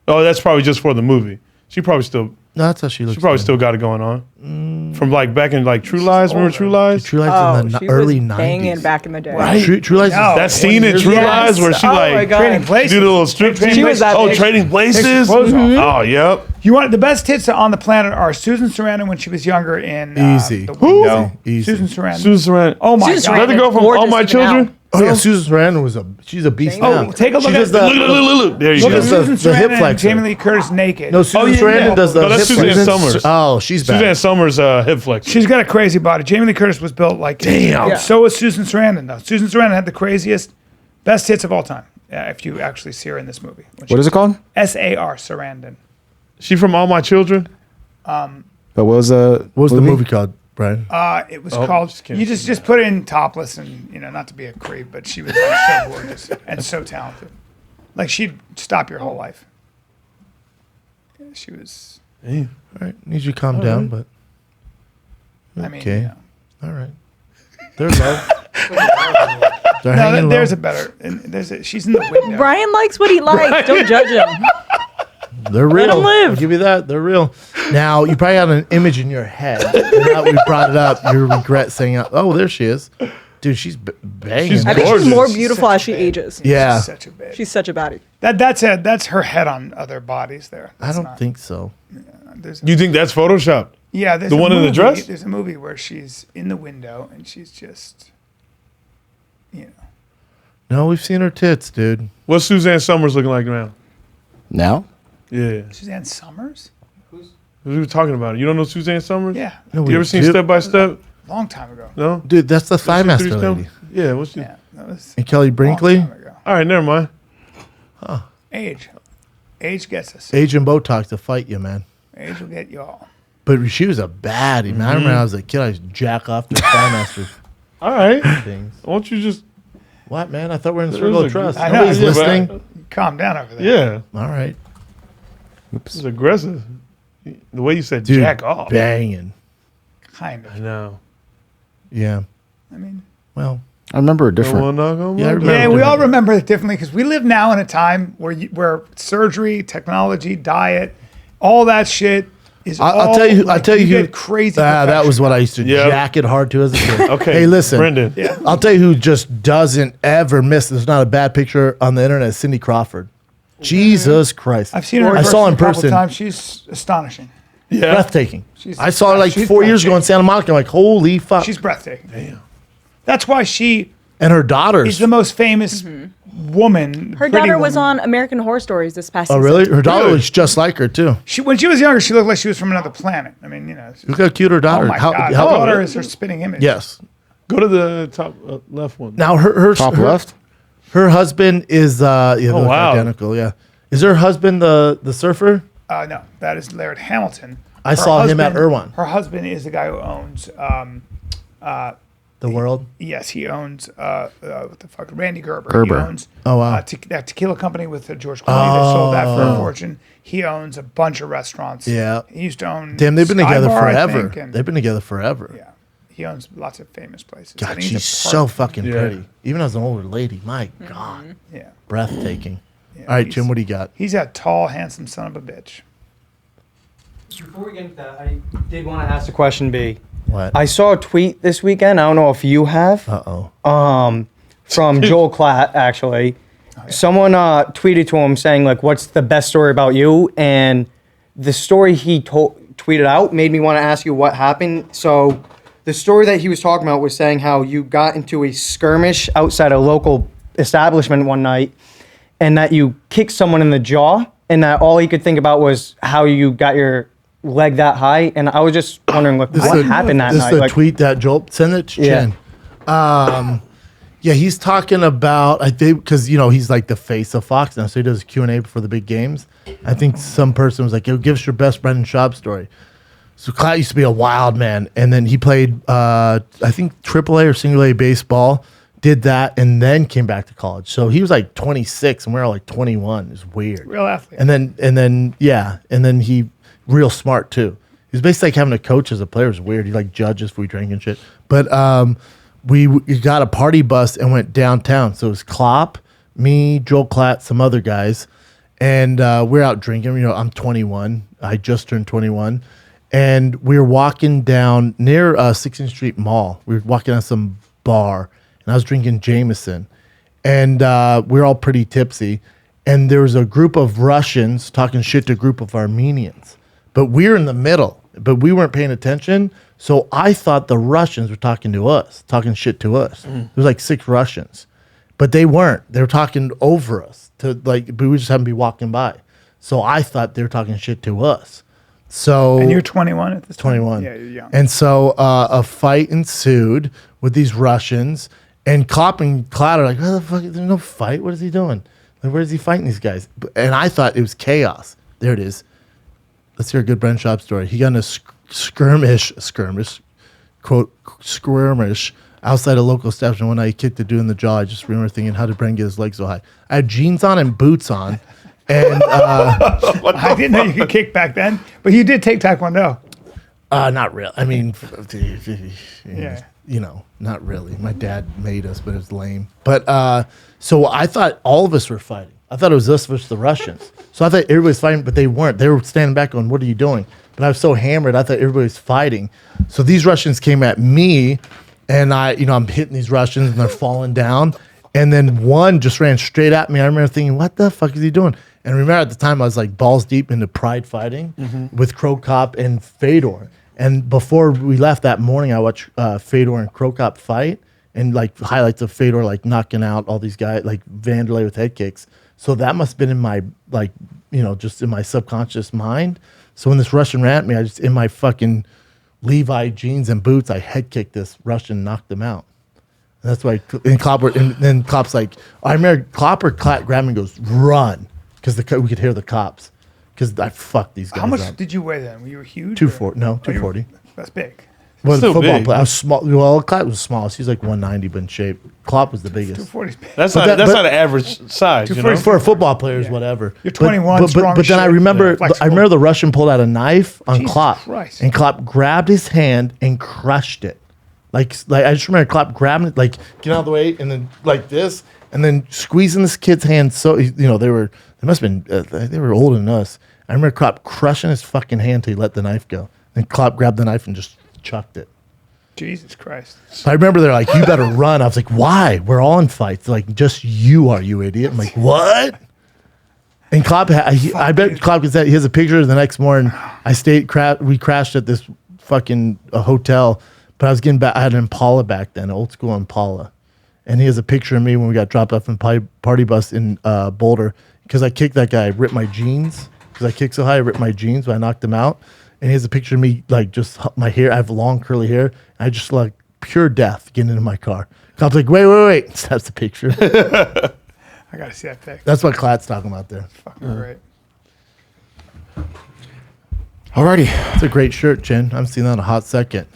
Oh, that's probably just for the movie. She probably still no, that's how she looks. got it going on. From like back in like True Lies. Remember older. True Lies? True Lies Oh, in the she early was banging 90s. back in the day. Right. True Lies. No. That scene in Yes. True Lies where she Oh my like God. Trading Places. do the little strip Trading team. She was that Oh, big. Trading Places. Takes her clothes off. Oh, yep. You want the best hits on the planet are Susan Sarandon when she was younger in Easy. The Who? Window. Easy. Susan Sarandon. Susan Sarandon. Oh my Susan god. Is that the girl from All Gorgeous My even Children? now. Oh yeah, Susan Sarandon she's a beast. Oh, now. take a look She at does the- the, Look. There you Look go. at does Susan the hip Sarandon and flexor. Jamie Lee Curtis naked. No, Susan Sarandon does the No, that's hip Suzanne flexor. Summers. Oh, she's bad. Suzanne Summers hip flex. She's got a crazy body. Jamie Lee Curtis was built like Damn. Yeah. So was Susan Sarandon though. Susan Sarandon had the craziest, best hits of all time. If you actually see her in this movie. What is it called? S.A.R. Sarandon. She from All My Children? But what was the What was the movie called, Brian? It was Oh, called. just kidding. You just put in topless and not to be a creep, but she was like so gorgeous and so talented. Like she'd stop your whole life. Yeah, she was. Hey. All right, need you to calm down, but I mean, okay. All right. They're low. They're No, hanging there's low. a better. And she's in the window. Brian likes what he likes. Don't judge him. They're real. him live. I'll give you that. They're real. Now, you probably had an image in your head. And now we brought it up. You regret saying, oh, there she is. Dude, she's banging. She's I think gorgeous. she's more She's beautiful such as a she babe. ages. Yeah. She's such a bitch. She's such a baddie. That's her head on other bodies there. I That's don't not- think so. There's, You think that's Photoshopped? yeah, there's the a one in the movie- dress? There's a movie where she's in the window and she's just, No, we've seen her tits, dude. What's Suzanne Summers looking like now? now? Yeah. Suzanne Summers. We were talking about it. You don't know Suzanne Summers? Yeah, No, You ever seen Step by Step? long time ago. No? Dude, that's the Thigh Master Three lady. Step? Yeah, what's she? Yeah, that was And Kelly a long Brinkley, time ago. All right, never mind. Age gets us. age and Botox to fight you, man. Age will get you all. But she was a baddie, man. I remember when I was a kid, I used to jack off the Thigh Master All right. things. Why don't you just, What, man? I thought we were in the There circle was of a- trust. I know, Nobody's yeah, but- listening. Calm down over there. yeah. All right. It's aggressive. The way you said Dude, jack off. banging. Kind of. I know. Yeah. I mean, Well, I remember it No different. one knock on Yeah, I my remember yeah, door. we all remember it differently because we live now in a time where surgery, technology, diet, all that shit is. I'll tell you. I'll tell you who. get crazy. That was what I used to Yeah. jack it hard to as a kid. Okay. Hey, listen. Brendan. Yeah. I'll tell you who just doesn't ever miss. There's not a bad picture on the internet. Cindy Crawford. Jesus Christ. I've seen her. I saw her in a couple person. times. She's astonishing. Yeah. Breathtaking. She's- I saw her like she's 4 years ago in breathtaking. Santa Monica. I'm like, holy fuck. She's breathtaking. Damn. That's why she and her daughters. is the most famous woman. Her pretty daughter was woman. on American Horror Stories this past Oh, season. really? Her daughter Really? looks just like her, too. When she was younger, she looked like she was from another planet. I mean, Look how cute her oh daughter my God, her how- daughter is her spitting image. Yes. Go to the top left one. Now, her Top her, left? her husband is, yeah, they look wow. identical, yeah. Is her husband the surfer? No, that is Laird Hamilton. I Her saw him at husband- Irwan. Her husband is the guy who owns the world. Yes, he owns what the fuck, Randy Gerber. Gerber. He owns Oh, wow. that tequila company with George Clooney. They sold that for a fortune. He owns a bunch of restaurants. Yeah. He used to own. Damn, they've been Sky together Bar, I forever. think, and- They've been together forever. Yeah, he owns lots of famous places. I God, think he's a she's so part- fucking Yeah. pretty. Even as an older lady, my God, Yeah. breathtaking. Yeah, All right, he's- Jim, what do you got? He's a tall, handsome son of a bitch. Before we get into that, I did want to ask a question, B. What? I saw a tweet this weekend. I don't know if you have. Uh-oh. From Joel Klatt, actually. Someone tweeted to him saying, like, what's the best story about you? And the story he tweeted out made me want to ask you what happened. So the story that he was talking about was saying how you got into a skirmish outside a local establishment one night and that you kicked someone in the jaw and that all he could think about was how you got your leg that high. And I was just wondering, like, what happened that This night? is the Like, tweet that Joel send it to Yeah. Chin. Yeah, he's talking about, I think, because, you know, he's like the face of Fox now, so he does Q&A before the big games. I think some person was like, "Yo, give us your best Brendan Schaub story." So Klatt used to be a wild man, and then he played, I think, AAA or single A baseball, did that, and then came back to college. So he was like 26, and we were all like 21. It's weird. Real athlete. And then he real smart too. He's basically like having a coach as a player. It's weird. He like judges if we drink and shit. But we got a party bus and went downtown. So it was Klopp, me, Joel Klatt, some other guys, and we're out drinking. You know, I'm 21. I just turned 21, and we were walking down near 16th Street Mall. We were walking on some bar, and I was drinking Jameson, and we were all pretty tipsy. And there was a group of Russians talking shit to a group of Armenians. But we were in the middle, but we weren't paying attention. So I thought the Russians were talking to us, talking shit to us. There was like 6 Russians, but they weren't. They were talking over us but we just happened to be walking by. So I thought they were talking shit to us. So And you're 21 at this time? 21. Yeah, you're young. And so a fight ensued with these Russians, and Klopp and Klatt are like, "Oh, the fuck, there's no fight. What is he doing? Like, where is he fighting these guys?" And I thought it was chaos. There it is. Let's hear a good Brendan Schaub story. He got in a skirmish, quote, skirmish outside a local establishment. When I kicked the dude in the jaw, I just remember thinking, how did Brendan get his legs so high? I had jeans on and boots on. And I didn't know you could kick back then, but you did take Taekwondo. not real. I mean, Yeah. you know, not really. My dad made us, but it was lame. But so I thought all of us were fighting. I thought it was us versus the Russians. So I thought everybody was fighting, but they weren't. They were standing back going, "What are you doing?" But I was so hammered, I thought everybody was fighting. So these Russians came at me, and I'm hitting these Russians, and they're falling down. And then one just ran straight at me. I remember thinking, "What the fuck is he doing?" And remember at the time I was like balls deep into pride fighting with Crow Cop and Fedor. And before we left that morning, I watched Fedor and Crow Cop fight, and like highlights of Fedor like knocking out all these guys, like Vanderlei with head kicks. So that must have been in my just in my subconscious mind. So when this Russian ran at me, I just in my fucking Levi jeans and boots, I head kicked this Russian, knocked him out. And that's why. And then Klopp's like, I remember Klopp or Klatt grabbed me and goes, "Run," because we could hear the cops. Because I fucked these guys How much up. did you weigh then? Were you huge? 240. No, Oh, you were- 240. That's big. Well, Still football big. player. I was small. Well, Klatt was small. He's like 190, but in shape. Klopp was the biggest. 240 is big. That's But not that- that's but- not an average size. You know? 240 For football players, whatever. You're 21, strong But then I shit. remember, Yeah. Flexible. I remember the Russian pulled out a knife on Jesus Klopp, Christ. and Klopp grabbed his hand and crushed it. Like I just remember Klopp grabbing it, like get out of the way, and then like this, and then squeezing this kid's hand. So they must have been they were older than us. I remember Klopp crushing his fucking hand till he let the knife go. Then Klopp grabbed the knife and just chucked it. Jesus Christ. I remember they're like, "You better run." I was like, "Why? We're all in fights." They're like, "Just you are, you idiot." I'm like, "What?" And Klopp, I bet Klopp he has a picture the next morning. We crashed at this fucking hotel, but I was getting back. I had an Impala back then, old school Impala. And he has a picture of me when we got dropped off in party bus in Boulder. Because I kicked that guy, I ripped my jeans. Because I kicked so high, I ripped my jeans when I knocked him out. And he has a picture of me, like, just my hair. I have long curly hair. And I just, like, pure death getting into my car. Cop's like, wait. That's the picture. I got to see that pic. That's what Klatt's talking about there. Fucking great. Alrighty. It's a great shirt, Chin. I'm seeing that in a hot second.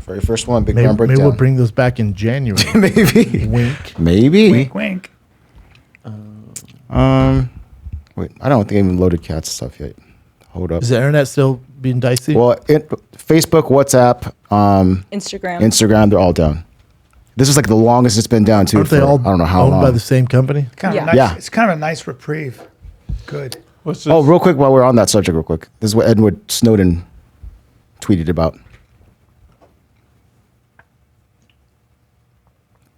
Very first one, big Maybe, round maybe breakdown. we'll bring those back in January. Maybe. Wink. Maybe. Wink, wink. Wait, I don't think I even loaded Cat's stuff yet. Hold up. Is the internet still being dicey? Well, Facebook, WhatsApp, Instagram. they're all down. This is like the longest it's been down too. Aren't they for, all I don't know how owned long. by the same company? Kind of Yeah. nice. Yeah. It's kind of a nice reprieve. Good. What's this? Oh, real quick while we're on that subject, real quick. This is what Edward Snowden tweeted about.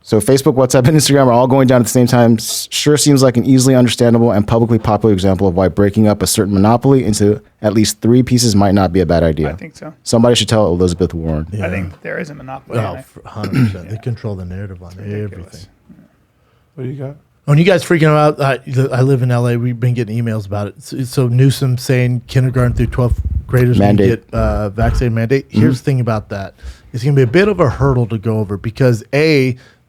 So Facebook, WhatsApp, and Instagram are all going down at the same time. Sure seems like an easily understandable and publicly popular example of why breaking up a certain monopoly into at least 3 pieces might not be a bad idea. I think so. Somebody should tell Elizabeth Warren. I think there is a monopoly. Oh, 100%. They control the narrative on Ridiculous. everything. What do you got? When you guys freaking out, I live in LA. We've been getting emails about it. So Newsom saying kindergarten through 12th graders Mandate. can get vaccinated mandate. Here's the thing about that. It's going to be a bit of a hurdle to go over because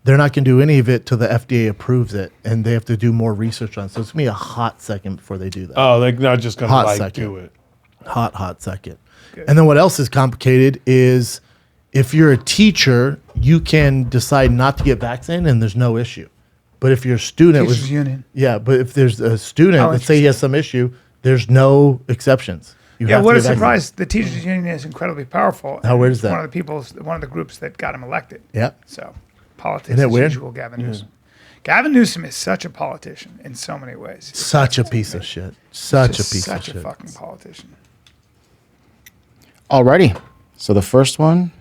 they're not going to do any of it till the FDA approves it, and they have to do more research on it. So it's going to be a hot second before they do that. Oh, they're not just gonna Hot like second. do it. Hot second. And then what else is complicated is if you're a teacher, you can decide not to get vaccinated, and there's no issue. But if you're a student, Teachers union. yeah. But if there's a student, Oh, let's say he has some issue, there's no exceptions. You Yeah, have what to a get vaccinated. surprise. The teachers union is incredibly powerful. How weird is It's that? One of the groups that got him elected. Yeah. So politics Isn't it as weird? usual, Gavin Newsom. Gavin Newsom is such a politician in so many ways. Such a piece of shit. Such a Just piece of such a shit. fucking politician. Alrighty. So the first one,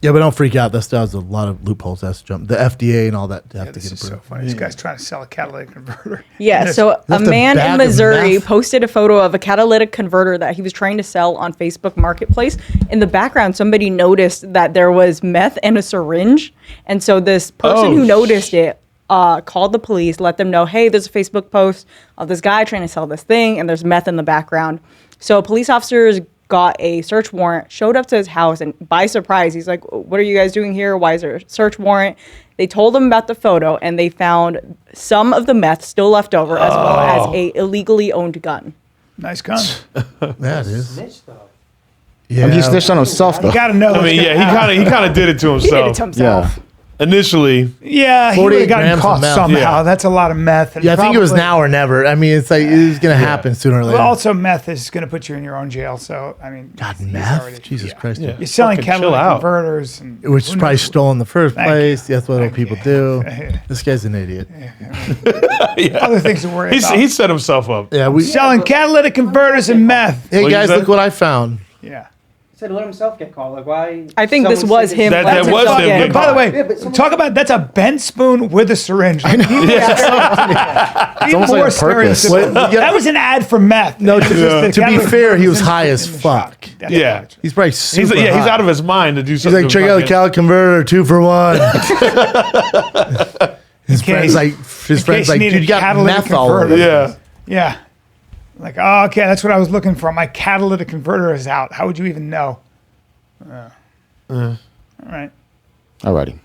Yeah, but don't freak out. That still has a lot of loopholes. That's jump. The FDA and all that have Yeah, to this get is so approved. funny. This guy's trying to sell a catalytic converter. Yeah, Yes. so a Left a man bag in of Missouri meth. posted a photo of a catalytic converter that he was trying to sell on Facebook Marketplace. In the background, somebody noticed that there was meth and a syringe. And so this person who noticed it called the police, let them know, hey, there's a Facebook post of this guy trying to sell this thing, and there's meth in the background. So police officers got a search warrant, showed up to his house, and by surprise, he's like, what are you guys doing here? Why is there a search warrant? They told him about the photo, and they found some of the meth still left over, as well as a illegally owned gun. Nice gun. Yeah, it is. I mean, he snitched on himself though. You gotta know. I mean, yeah, he kind of did it to He did it himself. to himself. Yeah. Initially. Yeah, he would 48 have gotten grams of caught meth. somehow. Yeah. That's a lot of meth. And Yeah, I think it was probably- now or never. I mean, it's like it's going to happen sooner or later. Well, also meth is going to put you in your own jail. So I mean, God, he's meth? already- Jesus yeah. Christ. Yeah. You're selling Fucking chill catalytic out. converters, and Which is who probably knows? stolen in the first Thank place. you. That's what Thank people you. do. Yeah. This guy's an idiot. Other things to worry about. He set himself up. Yeah, we. Selling catalytic converters and meth. Hey What'd you guys, say? look what I found. Yeah. He said let himself get caught. Like why? I think this was him. That letting was himself him. get But By the caught. way, Yeah, but someone- talk about that's a bent spoon with a syringe. Even almost like more a purpose. stereotypical. Well, yeah. That was an ad for meth. No, It's just the to be catalytic fair, he converters was in- high in as the shop. fuck. That's Yeah. right. He's probably super He's high. out of his mind to do He's something. like, check out the Cal converter, 2 for 1. His friends like, his friends you like, need dude, a you got catalytic meth all over. converter. you." Yeah. Yeah. Like, oh, okay, that's what I was looking for. My catalytic converter is out. How would you even know? All right. Alrighty.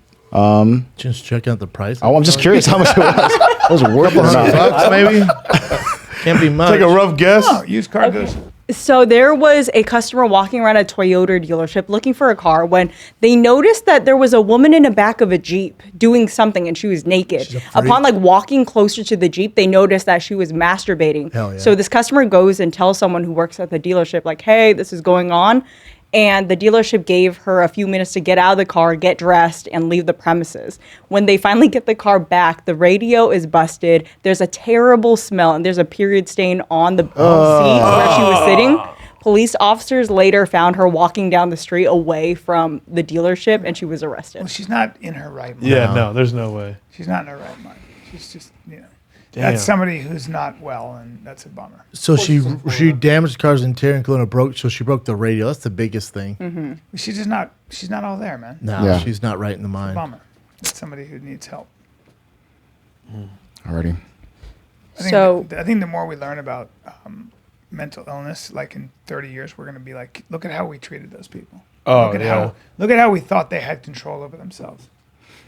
Just check out the price. Oh, I'm just curious how much it was. It was worth it or not. $100 maybe. Can't be much. Take a rough guess. Oh, used car goes. So there was a customer walking around a Toyota dealership looking for a car when they noticed that there was a woman in the back of a Jeep doing something and she was naked. Upon like walking closer to the Jeep, they noticed that she was masturbating. Hell yeah. So this customer goes and tells someone who works at the dealership like, hey, this is going on. And the dealership gave her a few minutes to get out of the car, get dressed, and leave the premises. When they finally get the car back, the radio is busted. There's a terrible smell, and there's a period stain on the seat where she was sitting. Police officers later found her walking down the street away from the dealership, and she was arrested. Well, she's not in her right mind. Yeah, no, there's no way. She's not in her right mind. She's just, Damn. that's somebody who's not well, and that's a bummer. So she damaged the car's interior, including she broke the radio. That's the biggest thing. She's not all there, man. No, Yeah. she's not right in the mind. Bummer. That's somebody who needs help. Alrighty. I think the more we learn about mental illness, like in 30 years, we're going to be like, look at how we treated those people. Oh, look at yeah. look at how we thought they had control over themselves.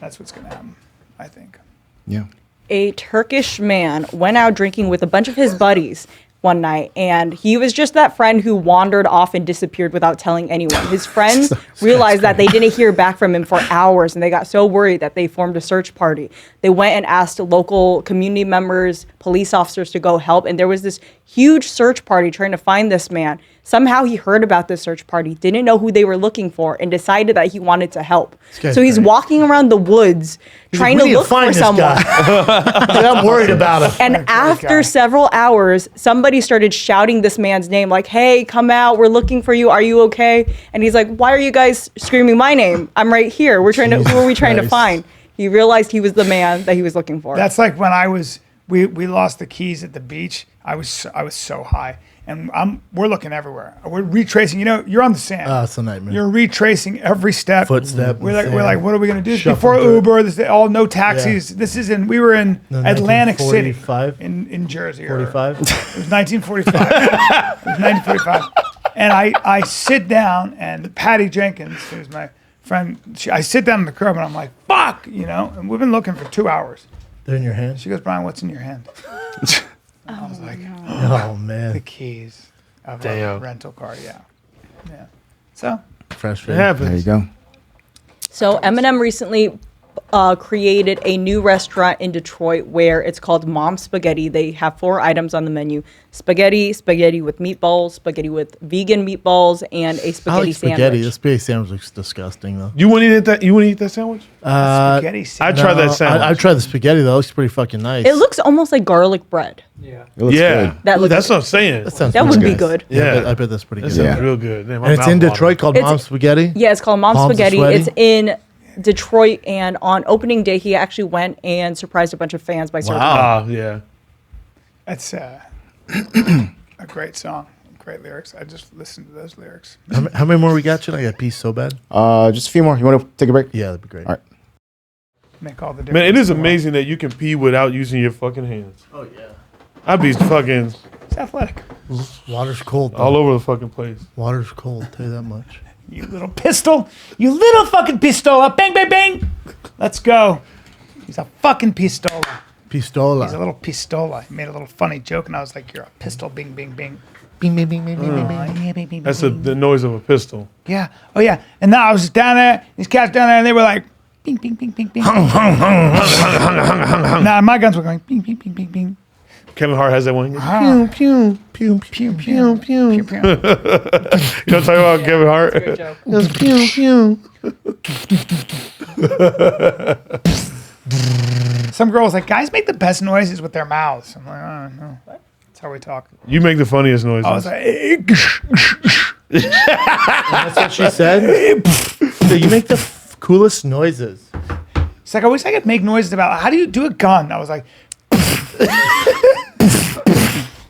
That's what's going to happen, I think. Yeah. A Turkish man went out drinking with a bunch of his buddies one night, and he was just that friend who wandered off and disappeared without telling anyone. His friends realized that they didn't hear back from him for hours, and they got so worried that they formed a search party. They went and asked local community members, police officers to go help, and there was this huge search party trying to find this man. Somehow he heard about this search party, didn't know who they were looking for, and decided that he wanted to help. guy's So he's great. walking around the woods trying to look for someone. I'm worried about him. And after several hours, somebody started shouting this man's name, like, "Hey, come out! We're looking for you. Are you okay?" And he's like, "Why are you guys screaming my name? I'm right here. We're trying to. Who are we trying to Christ. find?" He realized he was the man that he was looking for. That's like when we lost the keys at the beach. I was so high, and we're looking everywhere. We're retracing. You know, you're on the sand. Oh, it's a nightmare. You're retracing every step. Footstep. We're like, what are we gonna do? Shuffle Before through it. Uber, no taxis. Yeah. We were in No, Atlantic City 1945? in Jersey. 45. It was 1945. It was 1945. And I sit down, and Patty Jenkins, who's my friend, I sit down in the curb, and I'm like, fuck, you know. And we've been looking for 2 hours. They're in your hand. She goes, Brian, what's in your hand? I was like, Oh the man, keys of Damn. a rental car. Yeah. So It frustrating. happens. There you go. So Eminem recently created a new restaurant in Detroit where it's called Mom Spaghetti. They have 4 items on the menu: spaghetti, spaghetti with meatballs, spaghetti with vegan meatballs, and a I spaghetti like spaghetti. sandwich. The spaghetti sandwich looks disgusting though. You want to eat that? You want to eat that sandwich? spaghetti. I sandwich. tried that sandwich. I tried the spaghetti though. It looks pretty fucking nice. It looks almost like garlic bread. It looks Yeah, good. That looks that's what I'm saying. That sounds that pretty would be good. good. Yeah. I bet that's pretty That good. sounds Yeah. real good. Damn, my And it's mouth in watering. Detroit called It's- Mom's Spaghetti. Yeah, it's called Mom's Mom's Spaghetti. Sweaty? It's in Detroit, and on opening day, he actually went and surprised a bunch of fans by serving. Wow. Yeah. That's a great song. Great lyrics. I just listened to those lyrics. How many more we got, Chin? I got peace so bad. Just a few more. You want to take a break? Yeah, that'd be great. All right. Make all the difference. Man, it is in the world. amazing that you can pee without using your fucking hands. Oh yeah. I'd be fucking It's athletic. Water's cold. Though. all over the fucking place. Water's cold. Tell you that much. You little pistol. You little fucking pistola. Bang, bang, bang. Let's go. He's a fucking pistola. Pistola. He's a little pistola. He made a little funny joke, and I was like, you're a pistol. Bing, bing, bing. Bing, bing, bing, bing, bing, bing, bing. Yeah, bing, bing, That's bing, the noise of a pistol. Yeah. Oh, yeah. And now I was just down there, these cats down there, and they were like, bing, bing, bing, bing, bing. Nah, my guns were going, bing, bing, bing, bing, bing. Kevin Hart has that one. Ah. Pew, pew, pew, pew, pew. Pew, pew. You know what I'm talking about, Kevin Hart? Great joke. Pew, pew. Some girl was like, guys make the best noises with their mouths. I'm like, oh, no. That's how we talk. You make the funniest noises. I was like, That's what she said. So you make the coolest noises. it's like, I wish I could make noises about, how do you do a gun? I was like,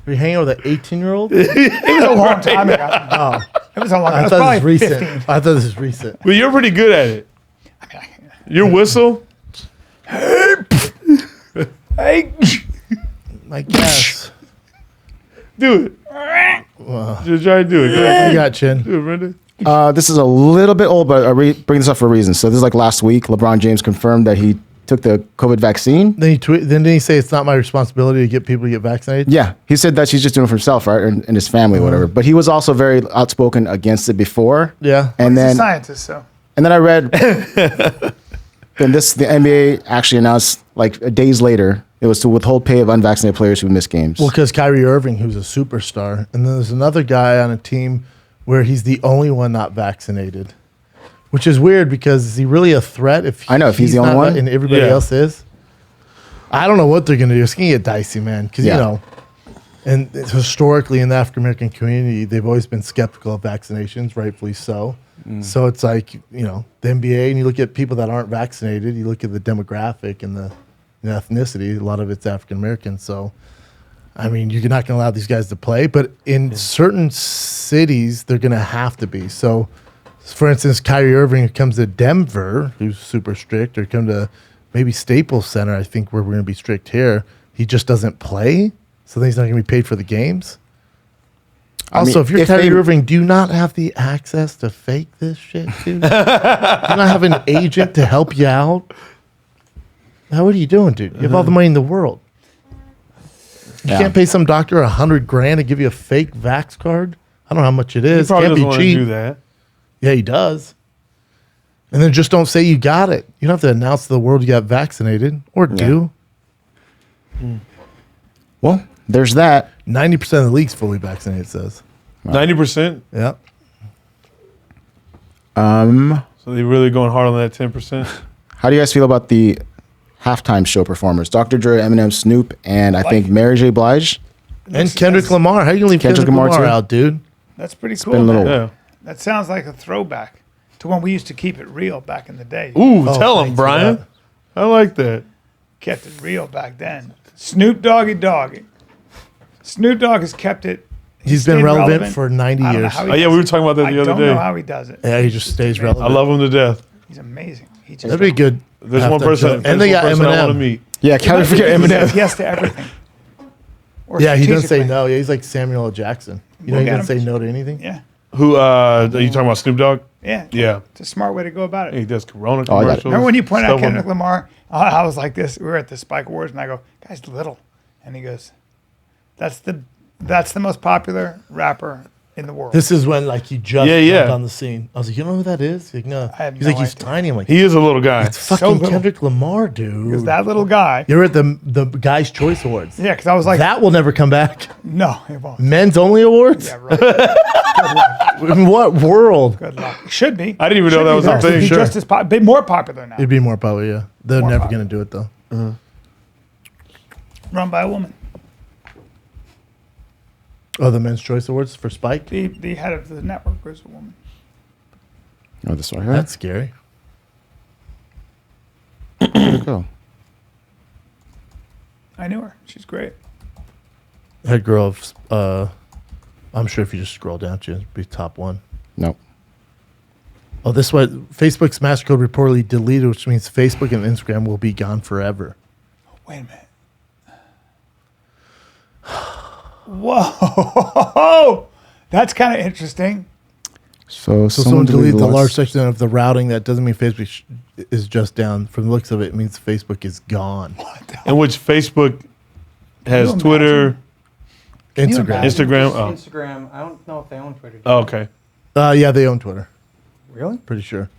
Were you hanging out with an 18-year-old? it was a long time ago. Oh, It was a long time. I It was thought probably this was recent. 15. I thought this was recent. But you're pretty good at it. I mean, Your whistle, hey, I guess. do it. Just try to do it. Go ahead. You got Chin. Do it, Brendan. This is a little bit old, but I bring this up for a reason. So this is like last week. LeBron James confirmed that he took the COVID vaccine. Then didn't he say it's not my responsibility to get people to get vaccinated? Yeah, he said that he's just doing it for himself, right, and his family, whatever. But he was also very outspoken against it before. Yeah. And he's a then scientist, so. And then I read, then the NBA actually announced like days later it was to withhold pay of unvaccinated players who miss games. Well, because Kyrie Irving, who's a superstar, and then there's another guy on a team where he's the only one not vaccinated, which is weird because is he really a threat if I know, if he's the only not one? and everybody Yeah. else is? I don't know what they're going to do. It's going to get dicey, man, because, Yeah. you know, and historically in the African-American community, they've always been skeptical of vaccinations, rightfully so. So it's like, you know, the NBA, and you look at people that aren't vaccinated, you look at the demographic and the ethnicity, a lot of it's African-American. So, I mean, you're not going to allow these guys to play, but in certain cities, they're going to have to be. So, for instance, Kyrie Irving comes to Denver, who's super strict, or come to maybe Staples Center, I think, where we're going to be strict here. He just doesn't play, so then he's not going to be paid for the games. Also, if you're Kyrie Irving, do you not have the access to fake this shit, dude? Do you not have an agent to help you out? What are you doing, dude? You have all the money in the world. You Yeah. can't pay some doctor $100,000 to give you a fake vax card. I don't know how much it He is. probably Can't doesn't be want to cheap. do that. Yeah, he does. And then just don't say you got it. You don't have to announce to the world you got vaccinated, or do. Well, there's that. 90% of the league's fully vaccinated, it says. 90%. Yep. So they really going hard on that 10%. How do you guys feel about the halftime show performers? Dr. Dre, Eminem, Snoop, and I think Mary J. Blige. And Kendrick Lamar. How you gonna leave Kendrick Lamar too. out, dude? That's pretty been a cool. little- man. Yeah. That sounds like a throwback to when we used to keep it real back in the day. Ooh, Oh, tell him, thanks for Brian. that. I like that. Kept it real back then. Snoop Doggy Dogg. Snoop Dogg has kept it. He's been stayed relevant for 90 I don't know years. how he Oh, yeah, does we were it. talking about that the I other don't day. know how he does it. Yeah, he just stays I relevant. love him to death. He's amazing. He just That'd be good. There's halftime one show. person, And they got I want to Eminem. meet. Yeah, can't we forget He says Eminem. yes to everything. Or Yeah, he doesn't say strategically. no. Yeah, he's like Samuel L. Jackson. You know, Look he at doesn't him. say no to anything. Yeah. Who, are you talking about Snoop Dogg? Yeah. Yeah. It's a smart way to go about it. He does Corona I got it. commercials. Remember when you pointed out stuff on- Kendrick Lamar? I was like this. We were at the Spike Awards, and I go, "Guy's little," and he goes, "That's the most popular rapper in the world." This is when like he just Yeah, yeah. jumped on the scene. I was like, you know who that is? He's like, no. I have He's no like, he's idea. tiny. I'm like, He is a little guy. it's fucking little. Kendrick Lamar, dude. Because that little guy. You're at the Guys' Choice Awards. Yeah, because I was like, That will never come back. no, it won't. Men's only awards? Yeah, right. In what world? Good luck. It should be. I didn't even know Should that be was a there. thing. It'd be Sure. just as be more popular now. It'd be more probably, yeah. They're More never popular. going to do it, though. Run by a woman. Oh, the Men's Choice Awards for Spike? The head of the network was a woman. Oh, this one here. That's scary. Where'd it go? I knew her. She's great. Head girl of, I'm sure if you just scroll down, it'd be top one. Nope. Oh, this way, Facebook's master code reportedly deleted, which means Facebook and Instagram will be gone forever. Wait a minute. Whoa. That's kind of interesting. So Someone deleted the large lots- section of the routing. That doesn't mean Facebook is just down. From the looks of it, it means Facebook is gone. In which Facebook has Can you Twitter, you Instagram. imagine? Instagram. Oh. Instagram. I don't know if they own Twitter. Oh, okay. Yeah, they own Twitter. Really? Pretty sure.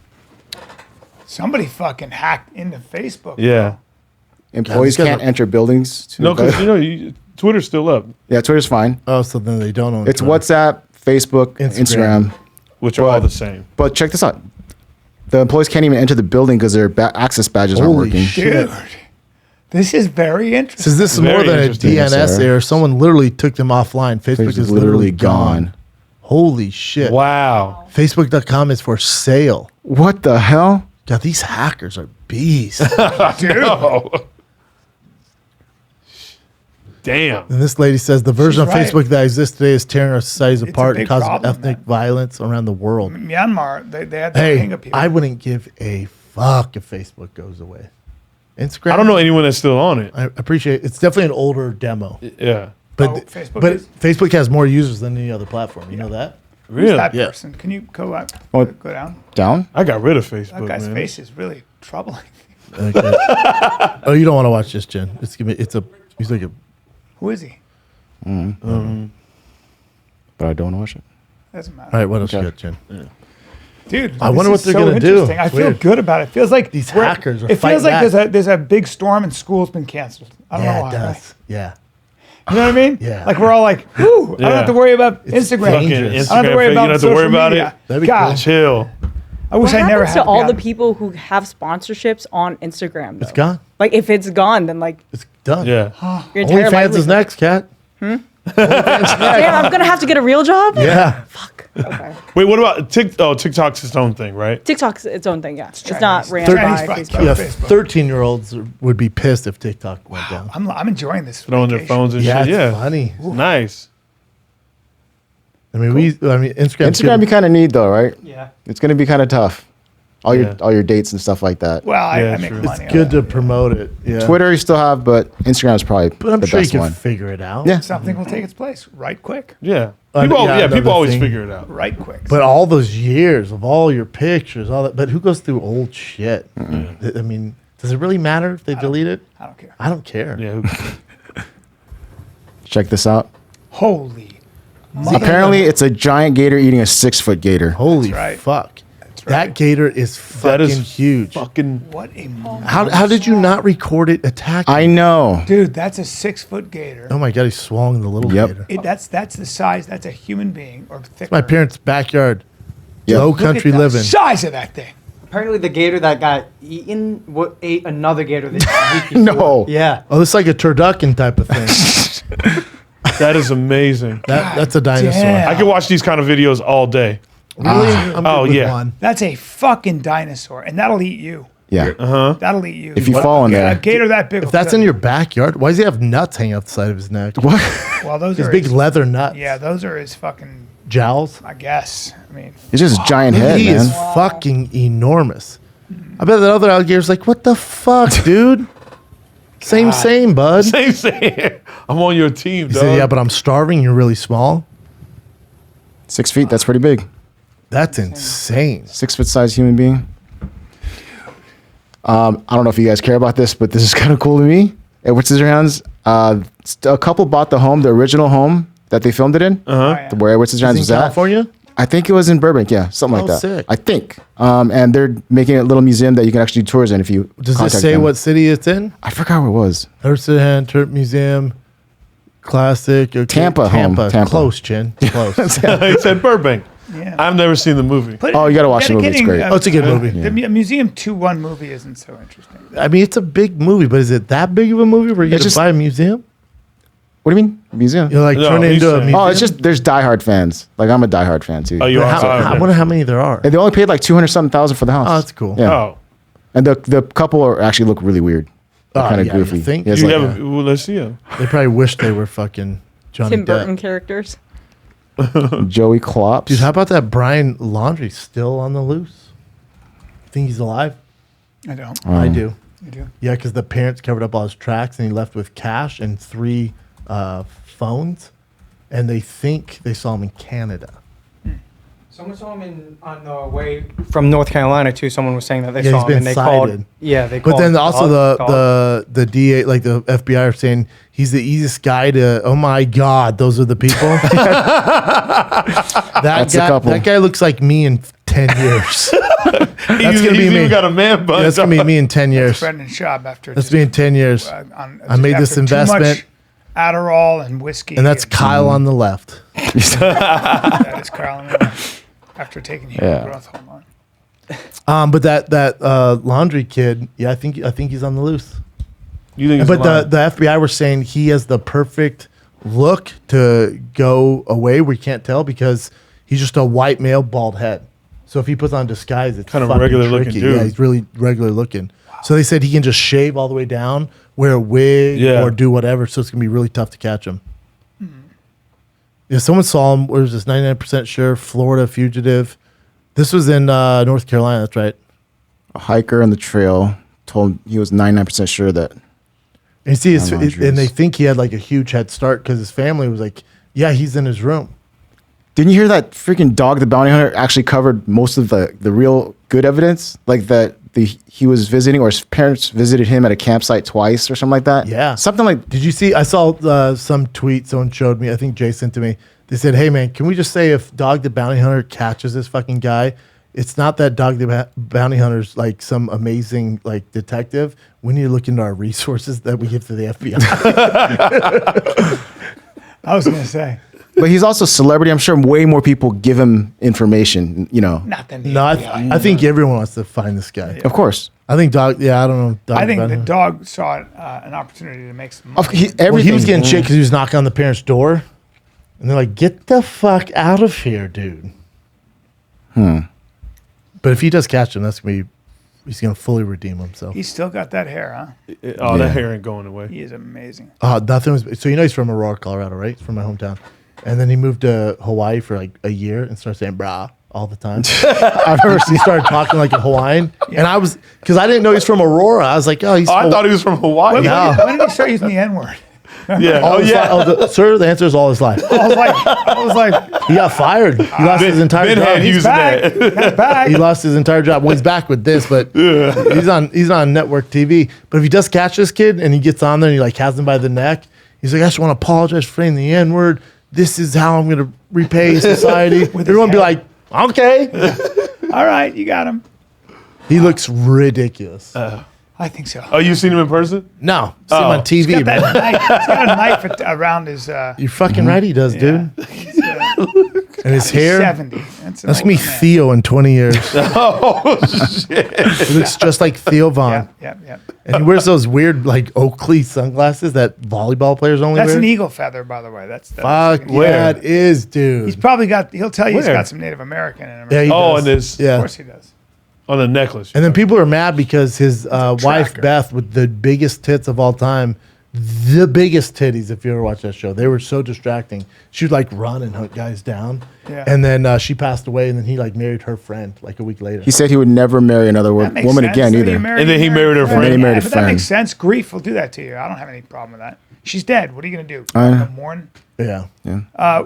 Somebody fucking hacked into Facebook. Yeah. Employees Yeah, these guys can't are- enter buildings. To No, because Twitter's still up, yeah, Twitter's fine. Oh, so then they don't own It's Twitter. WhatsApp, Facebook, Instagram. Instagram. which are all the same. But check this out. The employees can't even enter the building because their access badges aren't Holy working. shit. Dude. This is very interesting. Says this is Very more than a interesting, DNS sir. error. Someone literally took them offline. Facebook Facebook's is literally gone. Holy shit. Wow. Facebook.com is for sale. What the hell? God, these hackers are beasts. Dude. Oh. Damn. And this lady says the version She's of right. Facebook that exists today is tearing our societies a apart and big causing problem, ethnic man. violence around the world. Myanmar, they had the Hey, Rohingya people. I wouldn't give a fuck if Facebook goes away. Instagram. I don't know anyone that's still on it. I appreciate it's definitely an older demo, Yeah. but Oh, Facebook but is? Facebook has more users than any other platform. You know that? Who's Really? that Yeah. person? Can you go out, Oh. go down? Down? I got rid of That Facebook, guy's man. face is really troubling. Okay. Oh, you don't want to watch this, Jen? He's like a. Who is he? But I don't want to watch it. Doesn't matter. All right, what else Okay. you got, Jen? Dude, I wonder this what is they're gonna do. interesting. I It's feel weird. good about it. It feels like These we're- hackers are It feels fighting like back. there's a big storm and school's been canceled. I don't know Yeah, why. it does. Yeah. You know what I mean? Yeah. Like we're all like, whoo! I don't Yeah. have to worry about It's Instagram. Fucking dangerous. I don't have to worry Instagram, about you don't have to worry social about media. it. That'd be God, cool. Chill. I wish What I never happens had to all be the on- people who have sponsorships on Instagram? It's though? gone. Like if it's gone, then like It's done. Yeah. your entire OnlyFans is livelihood- next, Cat. Damn, I'm gonna have to get a real job. Yeah. Fuck. Okay. Wait, what about TikTok's its own thing, right? TikTok's its own thing. Yeah, it's Chinese. not ran Chinese by fucking Facebook. Yeah, Facebook. 13-year-olds would be pissed if TikTok went down. I'm enjoying this. Throwing their vacation. phones and Yeah, shit. it's Yeah. funny. Nice. I mean, Instagram. Instagram be kind of neat though, right? Yeah. It's going to be kind of tough. All Yeah. your dates and stuff like that. Well, Yeah, I make true. money. It's good to promote it. Yeah. Twitter you still have, but Instagram is probably but I'm the sure you best can one. figure it out. Yeah. Something will take its place right quick. Yeah. Yeah, People another always thing. figure it out. Right quick. But all those years of all your pictures, all that. But who goes through old shit? I mean, does it really matter if they delete it? I don't care. I don't care. Yeah. Check this out. Holy. Apparently, it's a giant gator eating a 6-foot gator. Holy right. fuck. right. That gator is That fucking is huge. Fucking. What a How did you not record it attacking? I know. dude, that's a 6-foot gator. Oh my god, he's swallowing the little Yep. gator. That's the size. That's a human being or thicker. My parents' backyard. Yep. Low Look at country the living. size of that thing. Apparently, the gator that got eaten ate another gator the week before. No. Yeah. Oh, it's like a turducken type of thing. That is amazing. That's a dinosaur. damn. I could watch these kind of videos all day. Really? I'm good Oh, with yeah. one. That's a fucking dinosaur, and that'll eat you. Yeah. That'll eat you. If you fall in A there. gator that big. If that's in your backyard, why does he have nuts hanging off the side of his neck? What? well, those His are big his, leather nuts. Yeah, those are his fucking. Jowls. I guess. I mean, It's just a giant head, He man. is fucking enormous. I bet that other alligator's like, what the fuck, dude? Same, bud. Same. I'm on your team, He dog. said, yeah, but I'm starving. You're really small. 6 feet. That's pretty big. That's insane. 6-foot size human being. I don't know if you guys care about this, but this is kind of cool to me. At Witch Scissorhands, a couple bought the home, the original home that they filmed it in, where Witch Scissorhands Is was he in at. California? I think it was in Burbank, yeah, something like Oh, that. sick. I think, and they're making a little museum that you can actually do tours in if you. Does it contact say them. what city it's in? I forgot where it was. Hand Turp Museum, Classic. Okay. Tampa home. Tampa. Close, Chin. Close. He said Burbank. yeah. I've never seen the movie. But Oh, you gotta watch the movie, it's getting, great. Oh, it's a good movie. The Museum 2-1 movie isn't so interesting. I mean, it's a big movie, but is it that big of a movie where you It's get to just- buy a museum? What do you mean museum? You're like No, turn it he's into a saying- museum? Oh, it's just there's diehard fans. Like I'm a diehard fan too. Oh, you are. I wonder how many there are. And they only paid like 200-something thousand for the house. Oh, that's cool. Yeah. Oh, And the couple are actually look really weird. They're Oh, kind of yeah, you goofy. think? Yeah, it's you like- have. Well, let's see him. They probably wish they were fucking Johnny Tim Burton Depp. characters. Joey Klopp. Dude, how about that Bryan Laundrie still on the loose? Think he's alive? I don't. I do. I do. Yeah, because the parents covered up all his tracks and he left with cash and 3 phones. And they think they saw him in Canada. Someone saw him on the way from North Carolina too. Someone was saying that they Yeah, saw he's him been and they cited. called. Yeah, they. But called then also dog. the DA, like the FBI, are saying he's the easiest guy to. Oh my God, those are the people. That's the couple. That guy looks like me in 10 years. That's gonna be he's me. even got a man bun. That's gonna be me in 10 years. Brendan Schaub after. That's just, me in 10 years. I made this after too much investment. Adderall and whiskey. And that's Kyle on the left. That is Carl and Lynn after taking human Yeah. growth hormone. But that laundry kid, yeah, I think he's on the loose. You think? But the FBI were saying he has the perfect look to go away where you can't tell because he's just a white male, bald head. So if he puts on disguise, it's Kind of fucking regular looking tricky. dude. Yeah, he's really regular looking. So they said he can just shave all the way down, wear a wig, Yeah. or do whatever. So it's gonna be really tough to catch him. Yeah, someone saw him. Where was this? 99% sure. Florida fugitive. This was in North Carolina. That's right. a hiker on the trail told he was 99% sure that. And you see, and they Boundaries. think he had like a huge head start because his family was like, "Yeah, he's in his room." Didn't you hear that freaking Dog the Bounty Hunter actually covered most of the real good evidence? Like that he was visiting or his parents visited him at a campsite twice or something like that? Yeah. Something like. Did you see? I saw some tweet someone showed me. I think Jay sent to me. They said, "Hey man, can we just say if Dog the Bounty Hunter catches this fucking guy, it's not that Dog the Bounty Hunter's like some amazing like detective. We need to look into our resources that we give to the FBI." I was gonna say But he's also a celebrity. I'm sure way more people give him information, you know. not the No, I think everyone wants to find this guy. Of course. I think Dog. Yeah, I don't know. Dog I think Bounty the Hunter. dog saw an opportunity to make some Of, money. he, Well, everything. he was getting shit because he was knocking on the parents' door, and they're like, "Get the fuck out of here, dude." But if he does catch him, he's gonna fully redeem himself. He's still got that hair, huh? Oh, that hair ain't going away. He is amazing. Nothing was. So he's from Aurora, Colorado, right? He's from my hometown, and then he moved to Hawaii for like a year and started saying "brah" all the time. I remember he started talking like a Hawaiian, and I was because I didn't know he's from Aurora. I was like, "Oh, he's." Oh, I thought he was from Hawaii. No. When did he start using the N word? Yeah. All Oh, his yeah. sir, the answer is all his life. I was like, He got fired. He lost his entire Ben job. had he's using back. that. He's back. He lost his entire job. Well, he's back with this, but he's on network TV. But if he does catch this kid and he gets on there and he like has him by the neck, He's like, I just want to apologize for saying the N-word. This is how I'm going to repay society. Everyone be like, okay. All right, you got him. He looks ridiculous. I think so. Oh, you seen him in person? No, see him on He's TV, got man. that knife. He's got a knife around his. You're fucking right, he does, dude. He's, And his hair. 70. That's That's me, Theo, in 20 years. Oh, shit. He looks just like Theo Vaughn. Yep. And he wears those weird, like, Oakley sunglasses that volleyball players only That's wear. an eagle feather, by the way. That's Fuck yeah, it is, dude. He's probably got. He'll tell you he's Where? got some Native American in him. Yeah, he Oh, does. and this Of Yeah. course he does. on the necklace. And then people are mad because his wife, tracker. Beth, with the biggest tits of all time, the biggest titties, if you ever watch that show, they were so distracting. She would like run and hunt guys down. Yeah. And then she passed away, and then he like married her friend like a week later. He said he would never marry another That makes woman sense. again Then either. you And then he married her friend. And then he married a but friend. that makes sense. Grief will do that to you. I don't have any problem with that. She's dead. What are you gonna do? I know. Mourn. Yeah.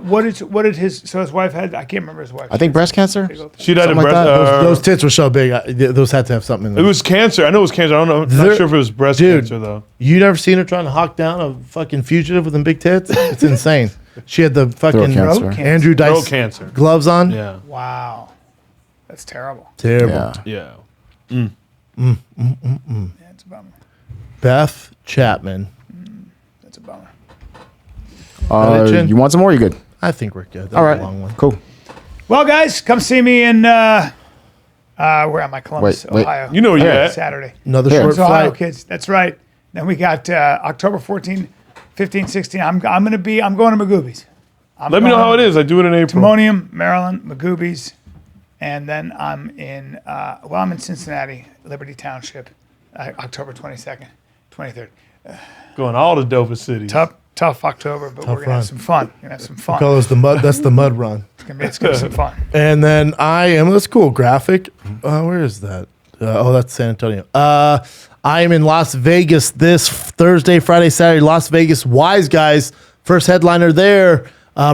What did his? So his wife had. I can't remember his wife. I think breast cancer. She died of Something like breast. that. Those tits were so big. Those had to have something in it them. was cancer. I know it was cancer. I don't know. They're- Not sure if it was breast Dude. cancer though. You never seen her trying to hawk down a fucking fugitive with them big tits? It's insane. She had the fucking cancer. Throat Andrew Throat Dice cancer. gloves on. Yeah. Wow, that's terrible. Terrible. Yeah. Yeah. Yeah, it's a bummer. Beth Chapman. That's a bummer. Religion? You want some more? You good? I think we're good. That All was right. a long one. Cool. Well, guys, come see me in. Where am I? Columbus, Wait. Ohio. You know where you're at. Saturday. Another Yeah. short It's Ohio flight. kids. That's right. Then we got October 14, 15, 16. I'm going to Magoobies. Let me know how it is. I do it in April. Timonium, Maryland, Magoobies, and then I'm in. I'm in Cincinnati, Liberty Township, October 22nd, 23rd. Going all the dopest cities. Tough October, but we're gonna run. have some fun. We're gonna have some fun. Call those the mud. That's the mud run. It's gonna be some fun. And then I am. That's cool. Graphic. Where is that? That's San Antonio. I am in Las Vegas this Thursday, Friday, Saturday. Las Vegas Wise Guys, first headliner there.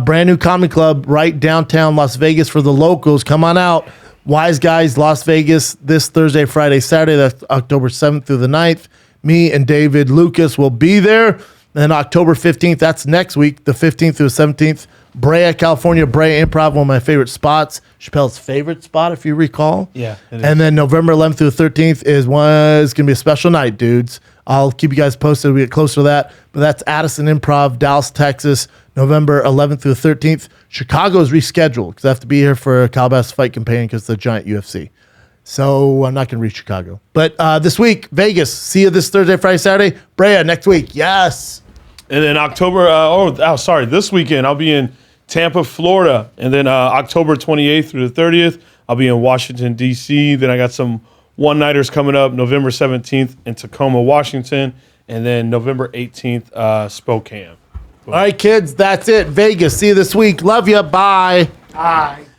Brand new comedy club right downtown Las Vegas for the locals. Come on out. Wise Guys, Las Vegas this Thursday, Friday, Saturday. That's October 7th through the 9th. Me and David Lucas will be there. And October 15th, that's next week, the 15th through the 17th, Brea, California, Brea Improv, one of my favorite spots. Chappelle's favorite spot, if you recall. Yeah, it is. And then November 11th through the 13th is going to be a special night, dudes. I'll keep you guys posted. We get closer to that. But that's Addison Improv, Dallas, Texas, November 11th through the 13th. Chicago's rescheduled because I have to be here for a Calabasas fight campaign because of the giant UFC. So I'm not going to reach Chicago. But this week, Vegas. See you this Thursday, Friday, Saturday. Brea next week. Yes. And then October, this weekend, I'll be in Tampa, Florida. And then October 28th through the 30th, I'll be in Washington, D.C. Then I got some one-nighters coming up, November 17th in Tacoma, Washington. And then November 18th, Spokane. All right, kids, that's it. Vegas. See you this week. Love you. Bye. Bye.